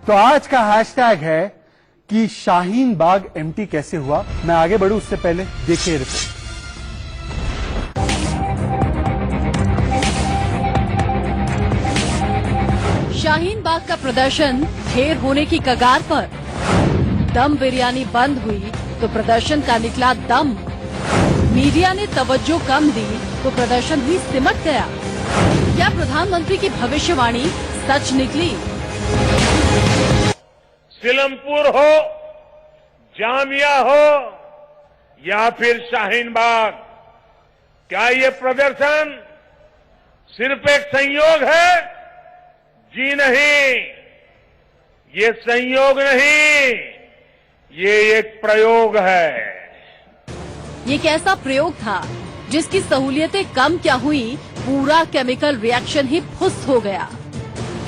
तो आज का हैशटैग है कि शाहीन बाग एम्प्टी कैसे हुआ। मैं आगे बढ़ूं उससे पहले देखिए रिपोर्ट। शाहीन बाग का प्रदर्शन ढेर होने की कगार पर। दम बिरयानी बंद हुई तो प्रदर्शन का निकला दम। मीडिया ने तवज्जो कम दी तो प्रदर्शन ही सिमट गया। क्या प्रधानमंत्री की भविष्यवाणी सच निकली? सीलमपुर हो, जामिया हो या फिर शाहीन बाग, क्या ये प्रदर्शन सिर्फ एक संयोग है? जी नहीं, ये संयोग नहीं, ये एक प्रयोग है। ये कैसा प्रयोग था जिसकी सहूलियतें कम क्या हुई, पूरा केमिकल रिएक्शन ही फुस हो गया।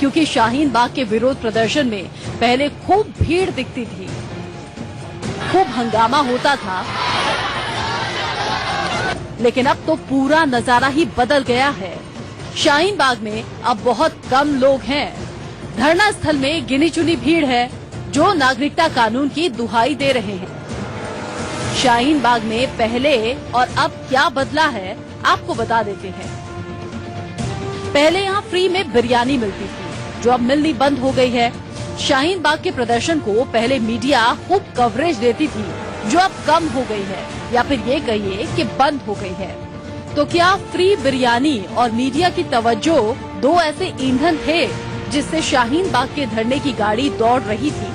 क्योंकि शाहीन बाग के विरोध प्रदर्शन में पहले खूब भीड़ दिखती थी, खूब हंगामा होता था, लेकिन अब तो पूरा नजारा ही बदल गया है। शाहीन बाग में अब बहुत कम लोग हैं। धरना स्थल में गिनी चुनी भीड़ है जो नागरिकता कानून की दुहाई दे रहे हैं। शाहीन बाग में पहले और अब क्या बदला है आपको बता देते हैं। पहले यहाँ फ्री में बिरयानी मिलती थी जो अब मिलनी बंद हो गई है। शाहीन बाग के प्रदर्शन को पहले मीडिया खूब कवरेज देती थी जो अब कम हो गई है, या फिर ये कहिए कि बंद हो गई है। तो क्या फ्री बिरयानी और मीडिया की तवज्जो दो ऐसे ईंधन थे जिससे शाहीन बाग के धरने की गाड़ी दौड़ रही थी?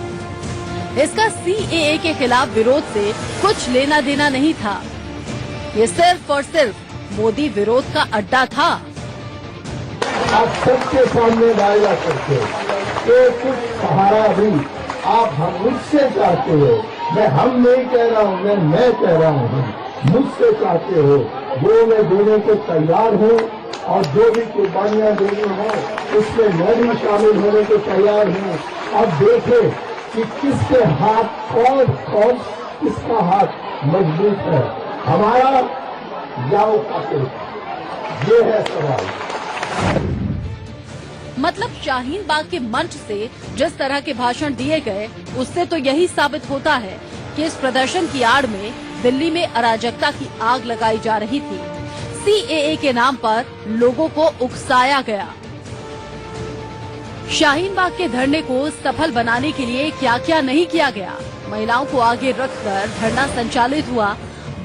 इसका सीएए के खिलाफ विरोध से कुछ लेना देना नहीं था। ये सिर्फ और सिर्फ मोदी विरोध का अड्डा था। आप सबके सामने डायलॉग करते हो कि कुछ सहारा भी आप हम मुझसे चाहते हो। मैं हम नहीं कह रहा हूँ, मैं कह रहा हूँ, मुझसे चाहते हो वो मैं देने को तैयार हूँ, और जो भी कुर्बानियां देनी हो उसमें मैं भी शामिल होने को तैयार हूँ। अब देखें कि किसके हाथ कौन किसका हाथ मजबूत है, हमारा या वो पाकिस्तान, ये है सवाल। मतलब शाहीन बाग के मंच से जिस तरह के भाषण दिए गए उससे तो यही साबित होता है कि इस प्रदर्शन की आड़ में दिल्ली में अराजकता की आग लगाई जा रही थी। सीएए के नाम पर लोगों को उकसाया गया। शाहीन बाग के धरने को सफल बनाने के लिए क्या क्या नहीं किया गया। महिलाओं को आगे रखकर धरना संचालित हुआ,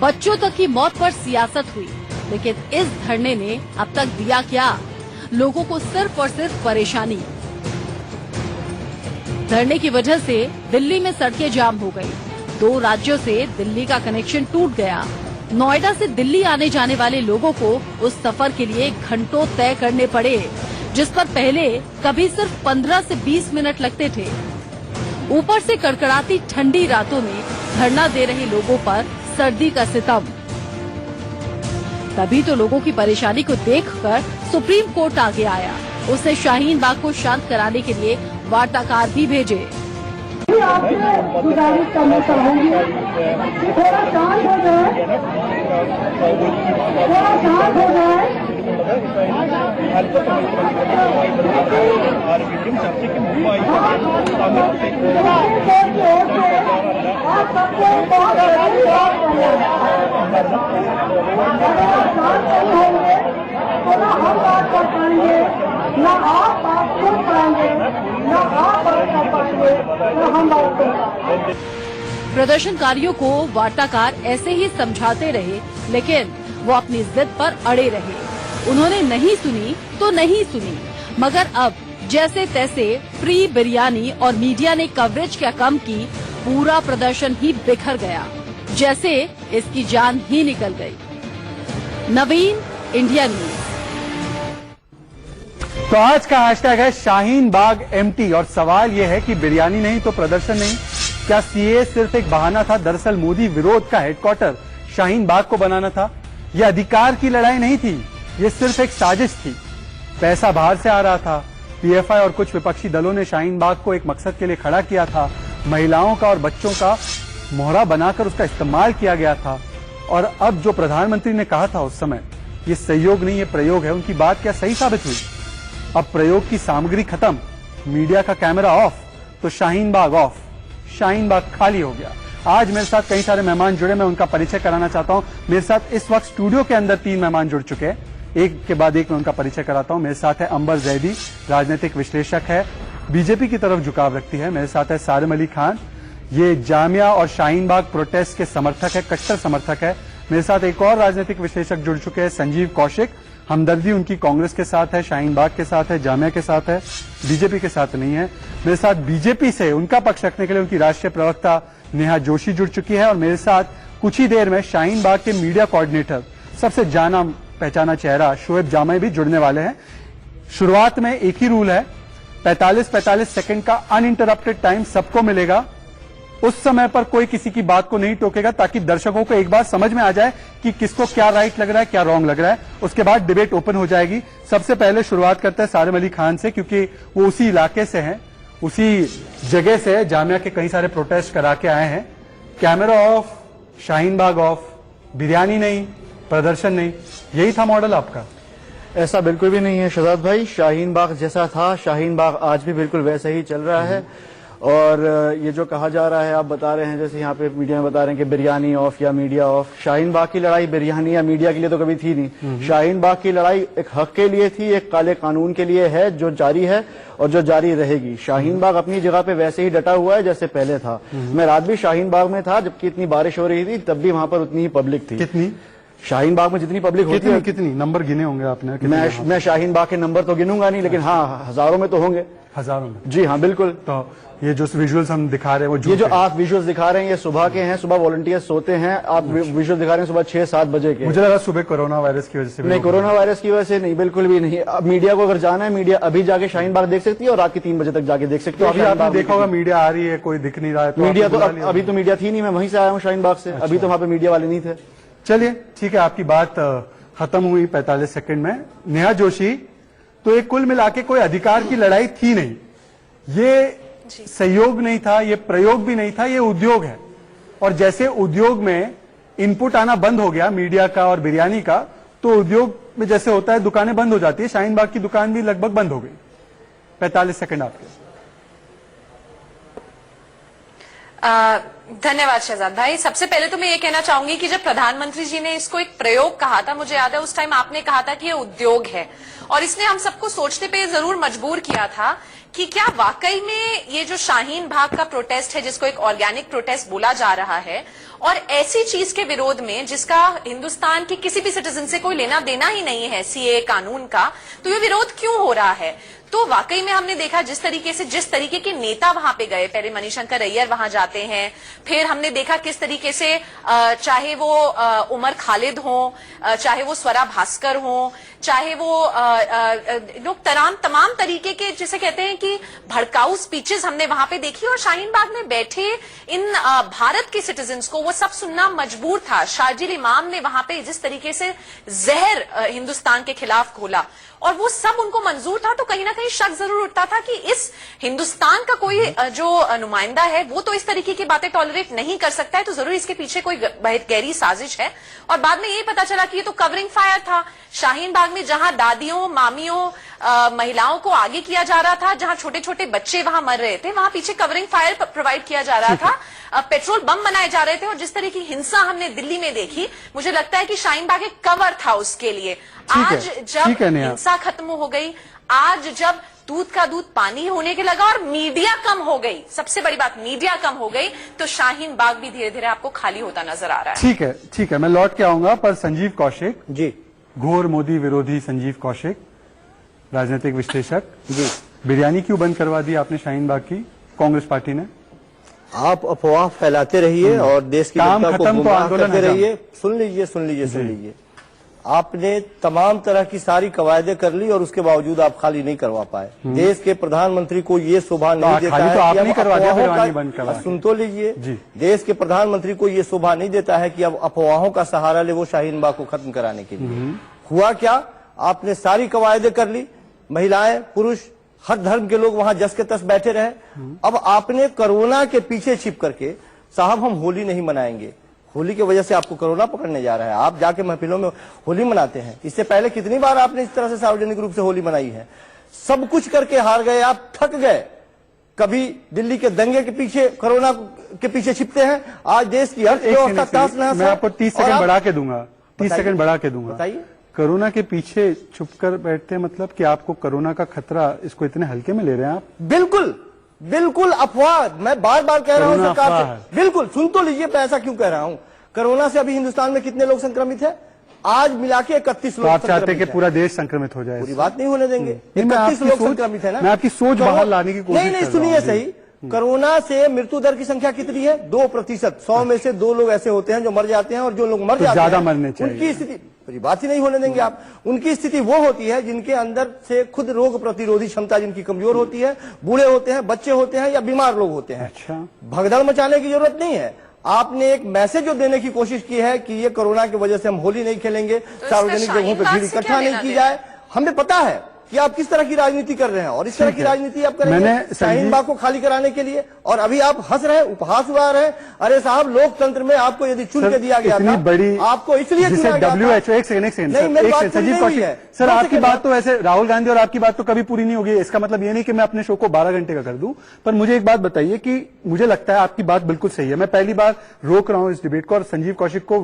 बच्चों तक की मौत पर सियासत हुई, लेकिन इस धरने ने अब तक दिया क्या? लोगों को सिर्फ और सिर्फ परेशानी। धरने की वजह से दिल्ली में सड़कें जाम हो गई। 2 राज्यों से दिल्ली का कनेक्शन टूट गया। नोएडा से दिल्ली आने जाने वाले लोगों को उस सफर के लिए घंटों तय करने पड़े, जिस पर पहले कभी सिर्फ 15 से 20 मिनट लगते थे। ऊपर से कड़कड़ाती ठंडी रातों में धरना दे रहे लोगों पर सर्दी का सितम। तभी तो लोगों की परेशानी को देखकर सुप्रीम कोर्ट आगे आया। उसने शाहीन बाग को शांत कराने के लिए वार्ताकार भी भेजे। आपसे गुजारिश करना चाहूंगी, थोड़ा शांत हो जाए, थोड़ा शांत हो जाए। आप सबको बहुत होंगे तो ना हम बात कर पाएंगे, ना आप बात सुन पाएंगे, ना आप बात कर पाएंगे, ना हम बात कर पाएंगे। प्रदर्शनकारियों को वार्ताकार ऐसे ही समझाते रहे, लेकिन वो अपनी जिद पर अड़े रहे। उन्होंने नहीं सुनी तो नहीं सुनी, मगर अब जैसे तैसे फ्री बिरयानी और मीडिया ने कवरेज क्या कम की, पूरा प्रदर्शन ही बिखर गया, जैसे इसकी जान ही निकल गई। नवीन, इंडिया न्यूज। तो आज का हैशटैग है शाहीन बाग एम्प्टी, और सवाल यह है कि बिरयानी नहीं तो प्रदर्शन नहीं। क्या सीए सिर्फ एक बहाना था? दरअसल मोदी विरोध का हेडक्वार्टर शाहीन बाग को बनाना था। यह अधिकार की लड़ाई नहीं थी, ये सिर्फ एक साजिश थी। पैसा बाहर से आ रहा था। पीएफआई और कुछ विपक्षी दलों ने शाहीन बाग को एक मकसद के लिए खड़ा किया था। महिलाओं का और बच्चों का मोहरा बनाकर उसका इस्तेमाल किया गया था। और अब जो प्रधानमंत्री ने कहा था उस समय, ये सहयोग नहीं, ये प्रयोग है, उनकी बात क्या सही साबित हुई? अब प्रयोग की सामग्री खत्म, मीडिया का कैमरा ऑफ, तो शाहीन बाग ऑफ, शाहीन बाग खाली हो गया। आज मेरे साथ कई सारे मेहमान जुड़े, मैं उनका परिचय कराना चाहता हूं। मेरे साथ इस वक्त स्टूडियो के अंदर 3 मेहमान जुड़ चुके हैं, एक के बाद एक मैं उनका परिचय कराता हूं। मेरे साथ है अंबर जैदी, राजनीतिक विश्लेषक है, बीजेपी की तरफ झुकाव रखती है। मेरे साथ है सारिम अली खान, ये जामिया और शाहीन बाग प्रोटेस्ट के समर्थक है, कट्टर समर्थक है। मेरे साथ एक और राजनीतिक विश्लेषक जुड़ चुके हैं, संजीव कौशिक। हमदर्दी उनकी कांग्रेस के साथ है, शाहीन बाग के साथ है, जामिया के साथ है, बीजेपी के साथ नहीं है। मेरे साथ बीजेपी से उनका पक्ष रखने के लिए उनकी राष्ट्रीय प्रवक्ता नेहा जोशी जुड़ चुकी है। और मेरे साथ कुछ ही देर में शाहीन बाग के मीडिया कोऑर्डिनेटर, सबसे जाना पहचाना चेहरा शोएब जामई भी जुड़ने वाले हैं। शुरुआत में एक ही रूल है, 45-45 सेकंड का अनइंटरप्टेड टाइम सबको मिलेगा। उस समय पर कोई किसी की बात को नहीं टोकेगा, ताकि दर्शकों को एक बार समझ में आ जाए कि किसको क्या राइट लग रहा है, क्या रॉन्ग लग रहा है। उसके बाद डिबेट ओपन हो जाएगी। सबसे पहले शुरुआत करते हैं सारिम अली खान से, क्योंकि वो उसी इलाके से हैं, उसी जगह से जामिया के कई सारे प्रोटेस्ट करा के आए हैं। Camera off, Shaheen Bagh of, biryani नहीं, प्रदर्शन नहीं, यही था मॉडल आपका? ऐसा बिल्कुल भी नहीं है शहजाद भाई। शाहीन बाग जैसा था, शाहीन बाग आज भी बिल्कुल वैसा ही चल रहा है। और ये जो कहा जा रहा है, आप बता रहे हैं, जैसे यहाँ पे मीडिया में बता रहे हैं कि बिरयानी ऑफ या मीडिया ऑफ। शाहीन बाग की लड़ाई बिरयानी या मीडिया के लिए तो कभी थी नहीं। शाहीन बाग की लड़ाई एक हक के लिए थी, एक काले कानून के लिए है, जो जारी है और जो जारी रहेगी। शाहीन बाग अपनी जगह पे वैसे ही डटा हुआ है जैसे पहले था। मैं रात भी शाहीन बाग में था, जबकि इतनी बारिश हो रही थी, तब भी वहां पर उतनी ही पब्लिक थी। कितनी? शाहीन बाग में जितनी पब्लिक होती है। कितनी नंबर गिने होंगे आपने? मैं शाहीन बाग के नंबर तो गिनूंगा नहीं, लेकिन हाँ, हजारों में तो होंगे। हजारों में? जी हाँ, बिल्कुल। तो ये जो विजुअल्स हम दिखा रहे हैं वो ये जो आप विजुअल्स दिखा रहे हैं, ये सुबह के हैं। सुबह वॉलंटियर्स सोते हैं, आप विजुअल दिखा रहे हैं सुबह 6-7 बजे के। मुझे लगा सुबह कोरोना वायरस की वजह से। नहीं, कोरोना वायरस की वजह से नहीं, बिल्कुल भी नहीं। अब मीडिया को अगर जाना है, मीडिया अभी जाके शाहीन बाग देख सकती है और रात के 3 बजे तक जाके देख सकती है। अभी आपने देखा होगा मीडिया आ रही है, कोई दिख नहीं रहा है। मीडिया तो अभी तो मीडिया थी नहीं, मैं वहीं से आया हूँ शाहीन बाग से। अभी तो वहां पे मीडिया वाले नहीं थे। चलिए ठीक है, आपकी बात खत्म हुई 45 सेकंड में। नेहा जोशी, तो ये कुल मिला के कोई अधिकार की लड़ाई थी नहीं, ये सहयोग नहीं था, ये प्रयोग भी नहीं था, ये उद्योग है। और जैसे उद्योग में इनपुट आना बंद हो गया मीडिया का और बिरयानी का, तो उद्योग में जैसे होता है दुकानें बंद हो जाती है। शाहीन बाग की दुकान भी लगभग बंद हो गई। 45 सेकंड आपके। धन्यवाद शहजाद भाई। सबसे पहले तो मैं ये कहना चाहूंगी कि जब प्रधानमंत्री जी ने इसको एक प्रयोग कहा था, मुझे याद है उस टाइम आपने कहा था कि ये उद्योग है, और इसने हम सबको सोचने पे जरूर मजबूर किया था कि क्या वाकई में ये जो शाहीन बाग का प्रोटेस्ट है, जिसको एक ऑर्गेनिक प्रोटेस्ट बोला जा रहा है, और ऐसी चीज के विरोध में जिसका हिंदुस्तान के किसी भी सिटीजन से कोई लेना देना ही नहीं है, सीए कानून का, तो ये विरोध क्यों हो रहा है? तो वाकई में हमने देखा जिस तरीके के नेता वहां पे गए, पहले मणिशंकर अय्यर वहां जाते हैं, फिर हमने देखा किस तरीके से चाहे वो उमर खालिद हो, चाहे वो स्वरा भास्कर हो, चाहे वो लोग तमाम तरीके के जिसे कहते हैं कि भड़काऊ स्पीचेस हमने वहां पे देखी। और शाहीन बाग में बैठे इन भारत के सिटीजन्स को वो सब सुनना मजबूर था। शार्जिल इमाम ने वहां पे जिस तरीके से जहर हिंदुस्तान के खिलाफ घोला, और वो सब उनको मंजूर था, तो कहीं ना कहीं शक जरूर उठता था कि इस हिंदुस्तान का कोई जो नुमाइंदा है वो तो इस तरीके की बातें टॉलरेट नहीं कर सकता है, तो जरूर इसके पीछे कोई गहरी साजिश है। और बाद में ये पता चला कि ये तो कवरिंग फायर था। शाहीन बाग में जहां दादियों, मामियों, महिलाओं को आगे किया जा रहा था, जहां छोटे छोटे बच्चे वहां मर रहे थे, वहां पीछे कवरिंग फायर प्रोवाइड किया जा रहा था, पेट्रोल बम बनाए जा रहे थे। और जिस तरह की हिंसा हमने दिल्ली में देखी, मुझे लगता है कि शाहीन बाग एक कवर था उसके लिए। आज जब हिंसा खत्म हो गई, आज जब दूध का दूध पानी होने के लगा और मीडिया कम हो गई, सबसे बड़ी बात मीडिया कम हो गई, तो शाहीन बाग भी धीरे धीरे आपको खाली होता नजर आ रहा है। ठीक है, मैं लौट के आऊंगा। पर संजीव कौशिक जी, घोर मोदी विरोधी संजीव कौशिक, राजनीतिक विश्लेषक जी, बिरयानी क्यों बंद करवा दी आपने शाहीन बाग की, कांग्रेस पार्टी ने? आप अफवाह फैलाते रहिए और देश की जनता को गुमराह करते रहिए। सुन लीजिए, आपने तमाम तरह की सारी कवायदे कर ली और उसके बावजूद आप खाली नहीं करवा पाए। देश के प्रधानमंत्री को ये शोभा नहीं देता है कि अब अफवाहों का, सुन तो लीजिए, देश के प्रधानमंत्री को ये शोभा नहीं देता है कि अब अफवाहों का सहारा ले वो शाहीन बाग को खत्म कराने के लिए। हुआ क्या, आपने सारी कवायदे कर ली, महिलाएं, पुरुष, हर धर्म के लोग वहां जस के तस बैठे रहे। अब आपने कोरोना के पीछे छिप करके, साहब हम होली नहीं मनाएंगे, होली की वजह से आपको कोरोना पकड़ने जा रहा है, आप जाके महफिलों में होली मनाते हैं। इससे पहले कितनी बार आपने इस तरह से सार्वजनिक रूप से होली मनाई है? सब कुछ करके हार गए, आप थक गए। कभी दिल्ली के दंगे के पीछे, कोरोना के पीछे छिपते हैं। आज देश की अर्थव्यवस्था तहस नहस है। मैं आपको 30 सेकंड बढ़ा के दूंगा, 30 सेकंड बढ़ा के दूंगा। बताइए। कोरोना के पीछे छुपकर बैठते हैं, मतलब कि आपको कोरोना का खतरा, इसको इतने हल्के में ले रहे हैं आप? बिल्कुल बिल्कुल अफवाह। मैं बार बार कह रहा हूं सरकार से, बिल्कुल सुन तो लीजिए मैं ऐसा क्यों कह रहा हूं। कोरोना से अभी हिंदुस्तान में कितने लोग संक्रमित हैं? आज मिला के 31 लोग। आप चाहते हैं कि पूरा देश संक्रमित हो जाए? पूरी बात नहीं होने देंगे। 31 लोग संक्रमित है ना। मैं आपकी सोच बाहर लाने की कोशिश नहीं, सुनिए सही। कोरोना से मृत्यु दर की संख्या कितनी है? 2%। 100 में से 2 लोग ऐसे होते हैं जो मर जाते हैं, और जो लोग मर जाते हैं ज्यादा मरने चाहिए। उनकी स्थिति, पूरी बात ही नहीं होने देंगे आप। उनकी स्थिति वो होती है जिनके अंदर से खुद रोग प्रतिरोधी क्षमता जिनकी कमजोर होती है, बूढ़े होते हैं, बच्चे होते हैं, या बीमार लोग होते हैं। अच्छा, भगदड़ मचाने की जरूरत नहीं है। आपने एक मैसेज जो देने की कोशिश की है कि ये कोरोना की वजह से हम होली नहीं खेलेंगे, सार्वजनिक जगहों पर भीड़ इकट्ठा नहीं की जाए। हमें पता है कि आप किस तरह की राजनीति कर रहे हैं, और इस तरह की राजनीति आप करेंगे शाहीन बाग को खाली कराने के लिए। और अभी आप हंस रहे हैं, उपहास उड़ा रहे हैं। अरे साहब, लोकतंत्र में आपको यदि चुन के दिया गया था, बड़ी आपको इसलिए WHO, एक सेकंड संजीव कौशिक सर, आपकी बात तो वैसे राहुल गांधी और आपकी बात तो कभी पूरी नहीं होगी। इसका मतलब ये नहीं कि मैं अपने शो को 12 घंटे का कर दूं, पर मुझे एक बात बताइए कि मुझे लगता है आपकी बात बिल्कुल सही है। मैं पहली बार रोक रहा हूं इस डिबेट को, और संजीव कौशिक को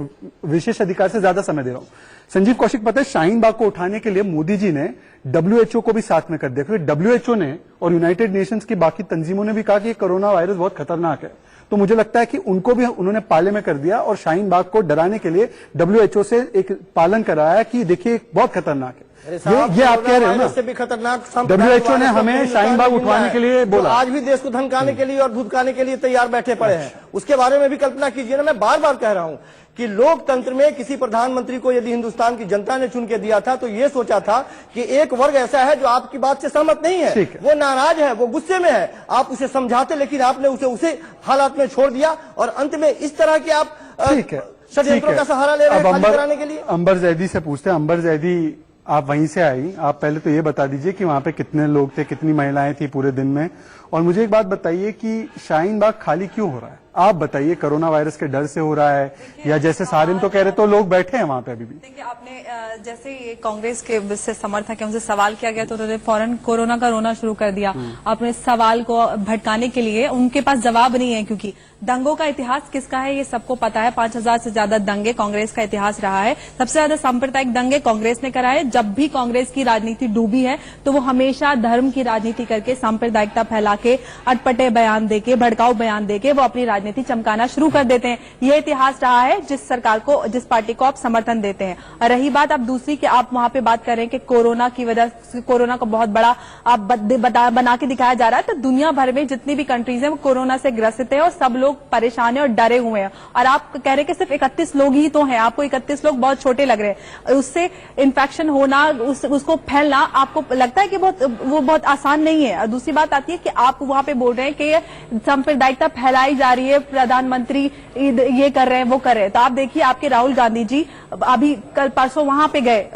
विशेष अधिकार से ज्यादा समय दे रहा हूं। संजीव कौशिक, पता है शाहीन बाग को उठाने के लिए मोदी जी ने WHO को भी साथ में कर दिया, क्योंकि WHO ने और यूनाइटेड नेशंस की बाकी तंजीमों ने भी कहा कि कोरोना वायरस बहुत खतरनाक है। तो मुझे लगता है कि उनको भी उन्होंने पाले में कर दिया, और शाहीन बाग को डराने के लिए WHO से एक पालन कराया कि देखिए बहुत खतरनाक है। ये आप कह रहे हो ना, इससे भी खतरनाक WHO ने हमें शाहीन बाग उठवाने के लिए बोला। आज भी देश को धमकाने के लिए और धुतकाने के लिए तैयार बैठे पड़े हैं। उसके बारे में भी कल्पना कीजिए ना। मैं बार बार कह रहा हूं कि लोकतंत्र में किसी प्रधानमंत्री को यदि हिंदुस्तान की जनता ने चुन के दिया था, तो ये सोचा था कि एक वर्ग ऐसा है जो आपकी बात से सहमत नहीं है, वो नाराज है, वो गुस्से में है, आप उसे समझाते, लेकिन आपने उसे हालात में छोड़ दिया, और अंत में इस तरह के आप षड्यंत्रों का सहारा ले रहे हैं खाली कराने के लिए। अंबर जैदी से पूछते हैं। अंबर जैदी, आप वहीं से आई, आप पहले तो ये बता दीजिए कि वहां पे कितने लोग थे, कितनी महिलाएं थी पूरे दिन में, और मुझे एक बात बताइए कि शाहीन बाग खाली क्यों हो रहा है? आप बताइए, कोरोना वायरस के डर से हो रहा है, या जैसे सारिम तो कह रहे तो लोग बैठे हैं वहां पे अभी भी? देखिए, आपने जैसे ये कांग्रेस के से समर्थक है, उनसे सवाल किया गया तो उन्होंने फौरन कोरोना का रोना शुरू कर दिया। आपने सवाल को भटकाने के लिए, उनके पास जवाब नहीं है, क्योंकि दंगों का इतिहास किसका है ये सबको पता है। 5000 से ज्यादा दंगे कांग्रेस का इतिहास रहा है। सबसे ज्यादा सांप्रदायिक दंगे कांग्रेस ने कराए। जब भी कांग्रेस की राजनीति डूबी है तो वो हमेशा धर्म की राजनीति करके, सांप्रदायिकता फैला के, अटपटे बयान देके, भड़काऊ बयान देके वो अपनी राजनीति चमकाना शुरू कर देते हैं। ये इतिहास रहा है जिस सरकार को, जिस पार्टी को आप समर्थन देते हैं। और रही बात आप दूसरी कि आप वहां पे बात कर रहे हैं कि कोरोना की वजह से, कोरोना को बहुत बड़ा आप बना के दिखाया जा रहा है, तो दुनिया भर में जितनी भी कंट्रीज हैं वो कोरोना से ग्रसित है, और सब लोग परेशान है और डरे हुए हैं। और आप कह रहे हैं कि सिर्फ 31 लोग ही तो हैं, आपको 31 लोग बहुत छोटे लग रहे हैं। उससे इन्फेक्शन होना, उसको फैलना आपको लगता है कि वो बहुत आसान नहीं है। और दूसरी बात आती है कि आप वहां पे बोल रहे हैं कि सांप्रदायिकता फैलाई जा रही है, प्रधानमंत्री ये कर रहे हैं, वो कर रहे हैं। तो आप देखिए, आपके राहुल गांधी जी अभी कल परसों वहां पे गए,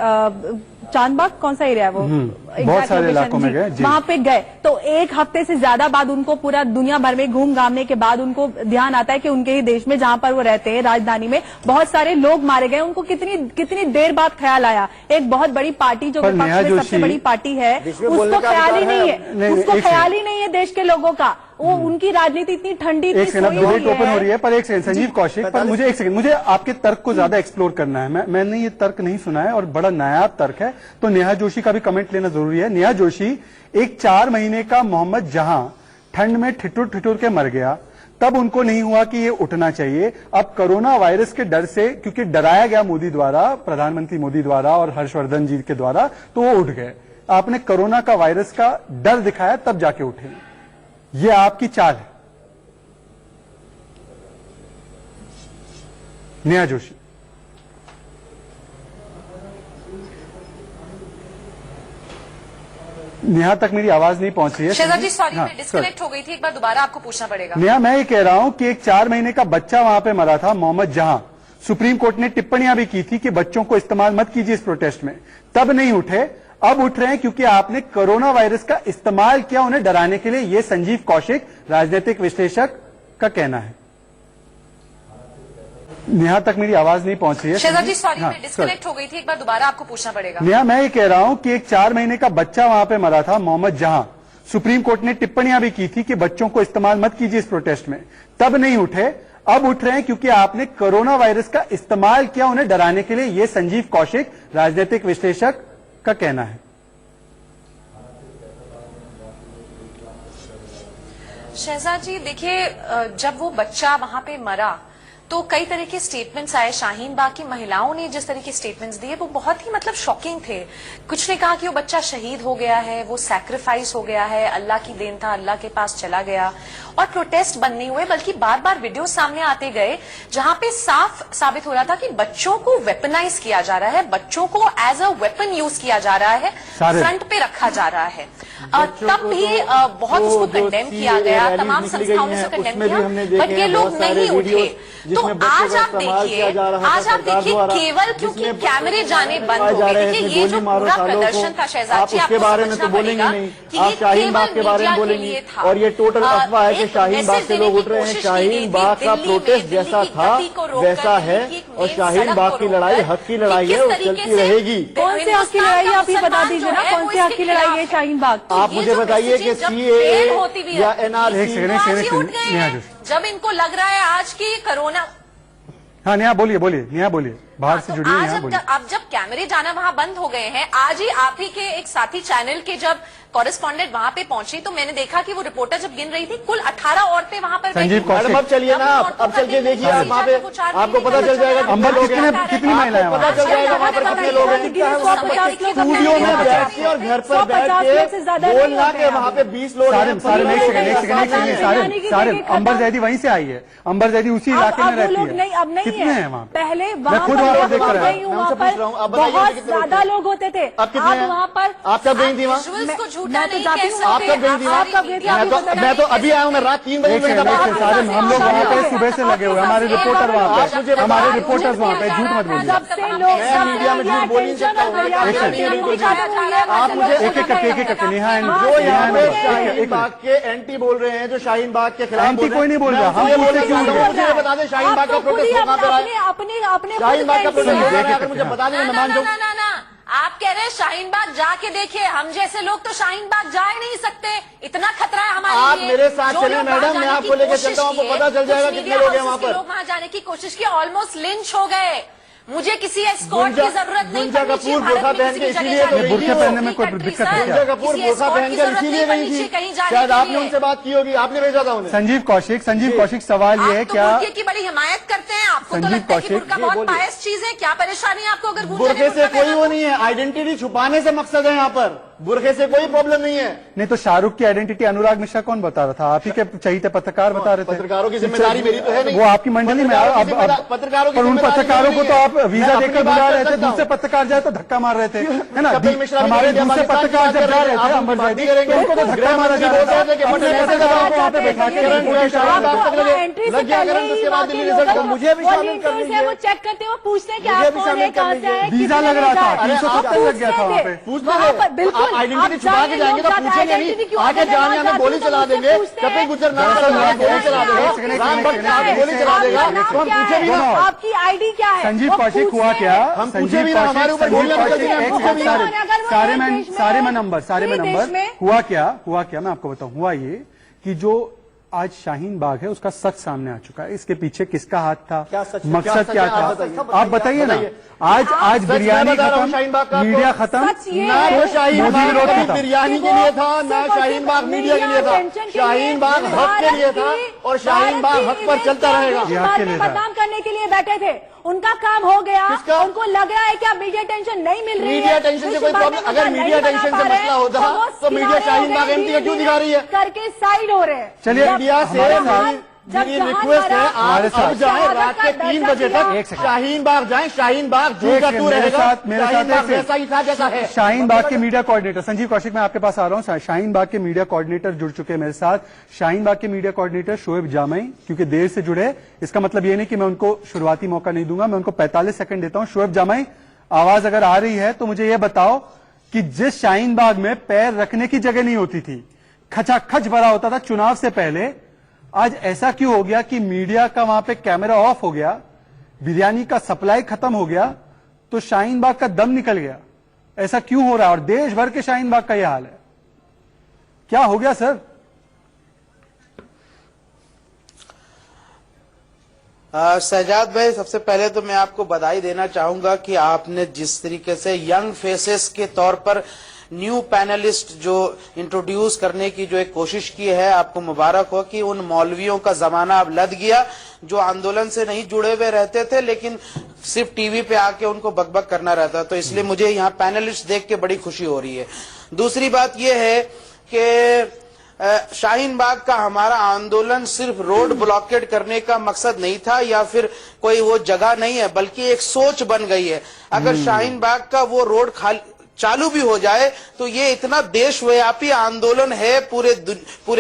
चांदबाग कौन सा एरिया है वो, बहुत सारे इलाकों में गए, वहां पे गए तो एक हफ्ते से ज्यादा बाद उनको पूरा दुनिया भर में घूम घामने के बाद उनको ध्यान आता है कि उनके ही देश में, जहां पर वो रहते हैं, राजधानी में बहुत सारे लोग मारे गए। उनको कितनी देर बाद ख्याल आया। एक बहुत बड़ी पार्टी जो विपक्ष में सबसे बड़ी पार्टी है, उसको ख्याल ही नहीं है, उसको ख्याल ही नहीं है देश के लोगों का। वो उनकी राजनीति इतनी ठंडी, एक सेकंड, डिबेट ओपन हो रही है, पर एक सेकंड संजीव कौशिक, पर मुझे एक सेकंड, मुझे आपके तर्क को ज्यादा एक्सप्लोर करना है। मैंने ये तर्क नहीं सुना है और बड़ा नायाब तर्क है, तो नेहा जोशी का भी कमेंट लेना जरूरी है। नेहा जोशी, एक 4 महीने का मोहम्मद जहां ठंड में ठिठुर ठिठुर के मर गया, तब उनको नहीं हुआ कि ये उठना चाहिए। अब कोरोना वायरस के डर से, क्योंकि डराया गया मोदी द्वारा, प्रधानमंत्री मोदी द्वारा और हर्षवर्धन जी के द्वारा, तो वो उठ गए। आपने कोरोना का वायरस का डर दिखाया, तब जाके उठे। ये आपकी चाल है नेहा जोशी। नेहा तक मेरी आवाज नहीं पहुंच रही है। शहजाद जी सॉरी, मैं डिस्कनेक्ट हो गई थी, एक बार दोबारा आपको पूछना पड़ेगा। नेहा, मैं ये कह रहा हूं कि एक 4 महीने का बच्चा वहां पे मरा था, मोहम्मद जहां। सुप्रीम कोर्ट ने टिप्पणियां भी की थी कि बच्चों को इस्तेमाल मत कीजिए इस प्रोटेस्ट में, तब नहीं उठे। अब उठ रहे हैं क्योंकि आपने कोरोना वायरस का इस्तेमाल किया उन्हें डराने के लिए। यह संजीव कौशिक, राजनीतिक विश्लेषक, का कहना है। नेहा तक मेरी आवाज नहीं पहुंच रही है। शहजाद जी सॉरी, मैं डिस्कनेक्ट हो गई थी, एक बार दोबारा आपको पूछना पड़ेगा। नेहा, मैं ये कह रहा हूं कि एक 4 महीने का बच्चा वहां पे मरा था, मोहम्मद जहां। सुप्रीम कोर्ट ने टिप्पणियां भी की थी कि बच्चों को इस्तेमाल मत कीजिए इस प्रोटेस्ट में, तब नहीं उठे, अब उठ रहे हैं क्योंकि आपने कोरोना वायरस का इस्तेमाल किया उन्हें डराने के लिए। यह संजीव कौशिक, राजनीतिक विश्लेषक, का कहना है। शहजाद जी देखिए, जब वो बच्चा वहां पे मरा तो कई तरह के स्टेटमेंट्स आए। शाहीन बाग की महिलाओं ने जिस तरह के स्टेटमेंट्स दिए वो बहुत ही मतलब शॉकिंग थे। कुछ ने कहा कि वो बच्चा शहीद हो गया है, वो सैक्रिफाइस हो गया है, अल्लाह की देन था, अल्लाह के पास चला गया। और प्रोटेस्ट बंद नहीं हुए, बल्कि बार बार वीडियो सामने आते गए जहां पे साफ साबित हो रहा था कि बच्चों को वेपनाइज किया जा रहा है, बच्चों को एज अ वेपन यूज किया जा रहा है, फ्रंट पे रखा जा रहा है। तब भी बहुत उसको कंडेम किया गया, तमाम संस्थाओं ने उसे कंडेम किया, बट ये लोग नहीं उठे। तो आज आप देखिए केवल क्योंकि कैमरे जाने बंद हो गए, देखिए ये जो पूरा प्रदर्शन था शहजाद जी, आपको समझना पड़ेगा कि ये केवल मीडिया के लिए था। और ये टोटल अफवाह है कि शाहीन बाग से लोग उठ रहे हैं। शाहीन बाग का प्रोटेस्ट जैसा था वैसा है, और शाहीन बाग की लड़ाई हक की लड़ाई है, वो चलती रहेगी। कौन से हक की लड़ाई आप ये बता दीजिए ना, कौन से हक की लड़ाई है शाहीन बाग? आप मुझे बताइए कि सीएए या एनआरसी, जब इनको लग रहा है आज की कोरोना। हाँ नेहा बोलिए, नेहा बोलिए, बाहर से जुड़िए, नेहा बोलिए। अब जब कैमरे जाना वहां बंद हो गए हैं, आज ही आप ही के एक साथी चैनल के जब कॉरेस्पॉन्डेंट वहां पे पहुंची तो मैंने देखा कि वो रिपोर्टर जब गिन रही थी कुल 18 औरतें वहां पर संजीव कौशिक, अब चलिए ना, अब चल के देखिए आप वहाँ पे, आपको पता चल जाएगा कितनी महिलाएं, पता चल जाएगा वहाँ पर कितने लोग हैं। स्टूडियो में बैठ के और घर पर बैठ के बोलना के वहाँ पे 20 लोग हैं। सारे अंबर जैदी वहीं से आई है, अंबर जैदी उसी इलाके में रहती है। कितने हैं वहाँ? पहले बहुत ज्यादा लोग होते थे, अब कितने वहाँ पर। आप कब गई थी वहाँ? मैं तो जाती हूँ, आप कब गई थी? मैं तो अभी आया हूँ, मैं रात 3 बजे। सारे हम लोग वहाँ पे सुबह से लगे हुए, हमारे रिपोर्टर वहाँ पे, हमारे रिपोर्टर्स वहाँ पे, झूठ मत बोलिए। मैं मीडिया में झूठ बोल नहीं सकता हूँ। आप मुझे एक एक करके नेहा, जो यहाँ पे शाहीन बाग के एंटी बोल रहे हैं, जो शाहीन बाग के खिलाफ एंटी कोई नहीं बोल रहा, हम मुझे बता दें शाहीन बाग का प्रोटेस्ट कहाँ पे रहा है? अपने शाहीन बाग का प्रोटेस्ट मुझे बता दें, मैं मान जाऊँ। आप कह रहे हैं शाहीन बाग जाके देखिए, हम जैसे लोग तो शाहीन बाग जा ही नहीं सकते, इतना खतरा है हमारे लिए। आप मेरे साथ चलिए मैडम, मैं आपको लेकर चलता हूँ, आपको पता चल जाएगा कितने लोग हैं वहाँ पर। लोग वहाँ जाने की कोशिश की, ऑलमोस्ट लिंच हो गए। मुझे किसी एस्कॉर्ट की जरूरत नहीं पड़नी चाहिए। बुर्खा पहन के इसीलिए बुर्खा पहनने में कोई दिक्कत है क्या? कपूर बुर्खा पहन के इसीलिए गई थी, शायद आपने उनसे बात की होगी, आपने भेजा था उन्हें। संजीव कौशिक सवाल ये है क्या बुर्के की बड़ी हिमायत करते हैं, आपको तो लगता है कि बुर्का बहुत पायस चीज है, क्या परेशानी है आपको अगर बुर्के से कोई वो नहीं है, आइडेंटिटी छुपाने से मकसद है यहाँ पर, बुर्के से कोई प्रॉब्लम नहीं है। नहीं तो शाहरुख की आइडेंटिटी अनुराग मिश्रा कौन बता रहा था? आप ही के चहीते पत्रकार बता रहे थे। पत्रकारों की जिम्मेदारी मेरी तो है नहीं, वो आपकी मंडली में। पत्रकारों की उन पत्रकारों को तो आप वीजा देकर बुला रहे थे, दूसरे पत्रकार जाए तो धक्का मार रहे थे, है ना? हमारे दूसरे पत्रकार जब जा रहे थे अंबर जैदी, तो उनको तो धक्का मारा जा रहा था। वहाँ पे बैठा के मुझे भी शामिल कर लीजिए, वो चेक करते हैं, वो पूछते हैं कि आप कौन है, कहाँ से आए, वीजा लग रहा था, 370 लग गया था वहाँ पे। पूछते बिल्कुल आइडेंटिटी छुपा के जाएंगे तो पूछेंगे नहीं, आगे जामिया में गोली चला देंगे, कभी गुजर गोली चला देगा, राम भक्त गोली चला देगा, तो हम पूछे भी ना आपकी आईडी क्या है? संजीव कौशिक हुआ क्या? हम पूछे भी ना, हमारे ऊपर गोलियां निकल रही हैं। सारे में नंबर हुआ क्या मैं आपको बताऊं। हुआ ये कि जो आज शाहीन बाग है उसका सच सामने आ चुका है। इसके पीछे किसका हाथ था, मकसद क्या था, आप बताइए ना। आज बिरयानी खत्म, मीडिया खत्म, ना तो शाहीन बाग बिरयानी के लिए था, ना शाहीन बाग मीडिया के लिए था, शाहीन बाग हक के लिए था, और शाहीन बाग हक पर चलता रहेगा। बदनाम करने के लिए बैठे थे, उनका काम हो गया। उनको लग रहा है क्या मीडिया टेंशन नहीं मिल रही है? मीडिया टेंशन से कोई प्रॉब्लम, अगर मीडिया टेंशन से मसला होता तो मीडिया शाहीन बाग एमपी क्यों दिखा रही है? करके साइड हो रहे हैं। चलिए मीडिया से मेरी रिक्वेस्ट है, आप अब जाएं रात के 3 बजे तक, शाहीन बाग जाएं, शाहीन बाग जू का टूर रहेगा, शाहीन बाग वैसा ही था जैसा है। शाहीन बाग के मीडिया कोऑर्डिनेटर संजीव कौशिक, मैं आपके पास आ रहा हूं। शाहीन बाग के मीडिया कोऑर्डिनेटर जुड़ चुके हैं मेरे साथ। शाहीन बाग के मीडिया कोऑर्डिनेटर शोएब जामई, क्योंकि देर से जुड़े, इसका मतलब ये नहीं कि मैं उनको शुरुआती मौका नहीं दूंगा, मैं उनको 45 सेकंड देता हूं। शोएब जामई, आवाज अगर आ रही है तो मुझे यह बताओ कि जिस शाहीन बाग में पैर रखने की जगह नहीं होती थी, खचाखच भरा होता था चुनाव से पहले, आज ऐसा क्यों हो गया कि मीडिया का वहां पे कैमरा ऑफ हो गया, बिरयानी का सप्लाई खत्म हो गया, तो शाहीन बाग का दम निकल गया? ऐसा क्यों हो रहा है? और देश भर के शाहीन बाग का यह हाल है। क्या हो गया सर? शहजाद भाई, सबसे पहले तो मैं आपको बधाई देना चाहूंगा कि आपने जिस तरीके से यंग फेसेस के तौर पर न्यू पैनलिस्ट जो इंट्रोड्यूस करने की जो एक कोशिश की है, आपको मुबारक हो कि उन मौलवियों का जमाना अब लद गया जो आंदोलन से नहीं जुड़े हुए रहते थे लेकिन सिर्फ टीवी पे आके उनको बकबक करना रहता। तो इसलिए मुझे यहाँ पैनलिस्ट देख के बड़ी खुशी हो रही है। दूसरी बात यह है कि शाहीन बाग का हमारा आंदोलन सिर्फ रोड ब्लॉकेट करने का मकसद नहीं था या फिर कोई वो जगह नहीं है, बल्कि एक सोच बन गई है। अगर शाहीन बाग का वो रोड चालू भी हो जाए तो ये इतना देशव्यापी आंदोलन है पूरे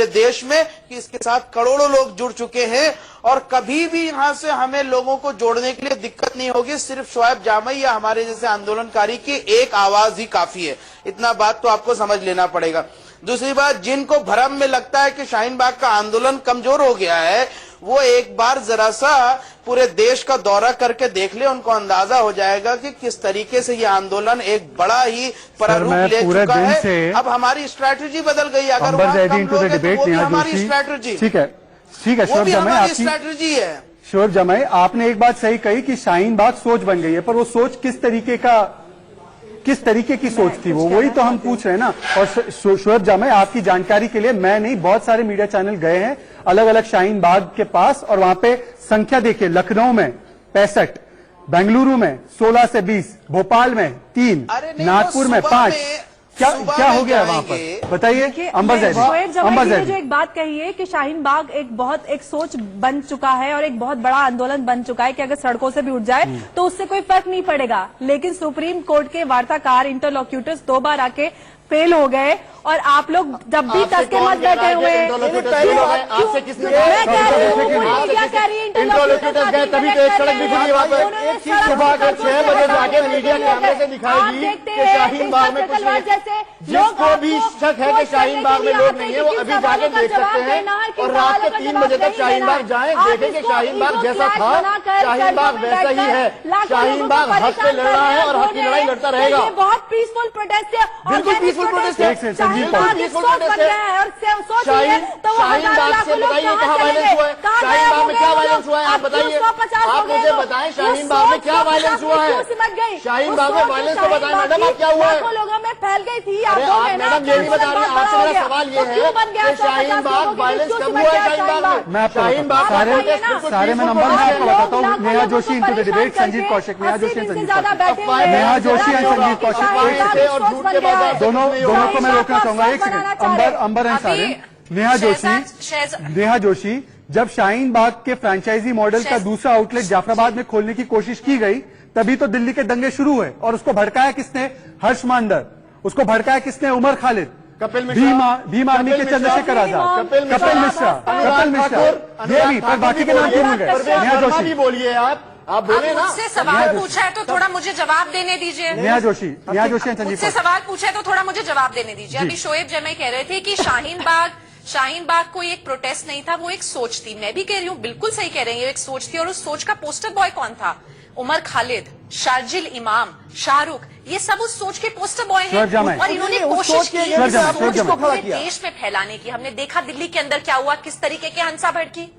देश में कि इसके साथ करोड़ों लोग जुड़ चुके हैं और कभी भी यहां से हमें लोगों को जोड़ने के लिए दिक्कत नहीं होगी। सिर्फ शोएब जामई या हमारे जैसे आंदोलनकारी की एक आवाज ही काफी है। इतना बात तो आपको समझ लेना पड़ेगा। दूसरी बात, जिनको भ्रम में लगता है कि शाहीन बाग का आंदोलन कमजोर हो गया है, वो एक बार जरा सा पूरे देश का दौरा करके देख ले, उनको अंदाजा हो जाएगा कि किस तरीके से ये आंदोलन एक बड़ा ही प्रारूप ले चुका है। अब हमारी स्ट्रैटेजी बदल गई। अगर वहाँ कम लोग हैं तो वो भी हमारी स्ट्रैटेजी, ठीक है वो भी हमारी स्ट्रैटेजी है। शोएब जामई, आपने एक बात सही कही कि शाहीन बाग सोच बन गई है, पर वो सोच किस तरीके की सोच थी, वो वही तो हम पूछ रहे हैं ना। और शोएब जामई, आपकी जानकारी के लिए, मैं नहीं, बहुत सारे मीडिया चैनल गए हैं अलग अलग शाहीन बाग के पास और वहां पे संख्या देखिए, लखनऊ में 65, बेंगलुरु में 16 से 20, भोपाल में 3, नागपुर में 5। क्या हो गया वहां पर, बताइए। अंबर जैदी जो एक बात कही है कि शाहीन बाग एक सोच बन चुका है और एक बहुत बड़ा आंदोलन बन चुका है कि अगर सड़कों से भी उठ जाए तो उससे कोई फर्क नहीं पड़ेगा। लेकिन सुप्रीम कोर्ट के वार्ताकार, इंटरलोक्यूटर्स 2 बार आके फेल हो गए और आप लोग जब भी तक के मत बैठे हुए, आपसे किसने इंटरलोक्यूटर्स गए तभी तो एक सड़क भी खुली वहां पर। एक चीज सुबह अगर 6 बजे जाके मीडिया कैमरे से दिखाएगी कि शाहीन बाग में कुछ नहीं, जिसको भी शक है कि शाहीन बाग में लोग नहीं है वो अभी जाके देख सकते हैं और रात के 3 बजे तक शाहीन बाग जाएं, देखें कि शाहीन बाग जैसा था शाहीन बाग वैसा ही है। शाहीन बाग हक पे लड़ रहा है और हक की लड़ाई लड़ता रहेगा। बहुत पीसफुल प्रोटेस्ट है, बिल्कुल पीसफुल प्रोटेस्ट है। शाहीन बाग से बताइए कहाँ वायलेंस हुआ है, शाहीन बाग में क्या वायलेंस हुआ है, आप बताइए। आप मुझे बताएं शाहीन बाग में क्या वायलेंस हुआ है, शाहीन बाग में वायलेंस को बताएं मैडम, आप क्या हुआ है। लोगों में फैल गई थी। अरे आप मैडम ये नहीं बता रहे, आपसे मेरा सवाल ये है कि शाहीन बाग वायलेंस कब हुआ है शाहीन बाग में। शाहीन बाग सारे में नंबर मैं आपको बताता हूँ। Neha Joshi into the debate, Sanjeev Kaushik, Neha Joshi and Sanjeev Kaushik, Neha Joshi and Sanjeev Kaushik, और झूठ के बाद दोनों को मैं रोकना चाहूंगा। एक सेकंड, अंबर एंड सारिन। नेहा जोशी, जब शाहीन बाग के फ्रेंचाइजी मॉडल का दूसरा आउटलेट जाफराबाद में खोलने की कोशिश की गई, तभी तो दिल्ली के दंगे शुरू हुए। और उसको भड़काया किसने? हर्ष मांडर। उसको भड़काया किसने? उमर खालिद, कपिल मिश्रा, भीम आर्मी के चंद्रशेखर आजाद, कपिल मिश्रा, ये भी, पर बाकी के नाम क्यों भूल गए? नेहा जोशी बोलिए, आप बोले ना। मुझसे सवाल पूछा है तो थोड़ा मुझे जवाब देने दीजिए। नेहा जोशी मुझसे सवाल पूछा है तो थोड़ा मुझे जवाब देने दीजिए। अभी शोएब जामई कह रहे थे कि शाहीन बाग कोई एक प्रोटेस्ट नहीं था, वो एक सोच थी। मैं भी कह रही हूँ, बिल्कुल सही कह रहे हैं, ये एक सोच थी। और उस सोच का पोस्टर बॉय कौन था? उमर खालिद, शार्जिल इमाम, शाहरुख, ये सब उस सोच के पोस्टर बॉय हैं। और इन्होंने कोशिश की सोच को पूरे देश में फैलाने की। हमने देखा दिल्ली के अंदर क्या हुआ, किस तरीके के हंसा भड़की।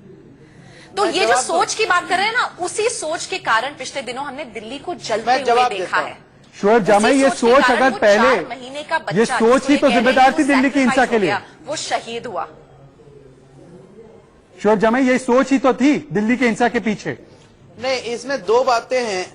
तो ये जो सोच की बात कर रहे हैं ना, उसी सोच के कारण पिछले दिनों हमने दिल्ली को जलते हुए देखा है। शोएब जामई, ये सोच अगर पहले, महीने का बच्चा, ये सोच ही तो जिम्मेदार थी दिल्ली की हिंसा के लिए, वो शहीद हुआ। शोएब जामई, ये सोच ही तो थी दिल्ली की हिंसा के पीछे। नहीं, इसमें 2 बातें हैं।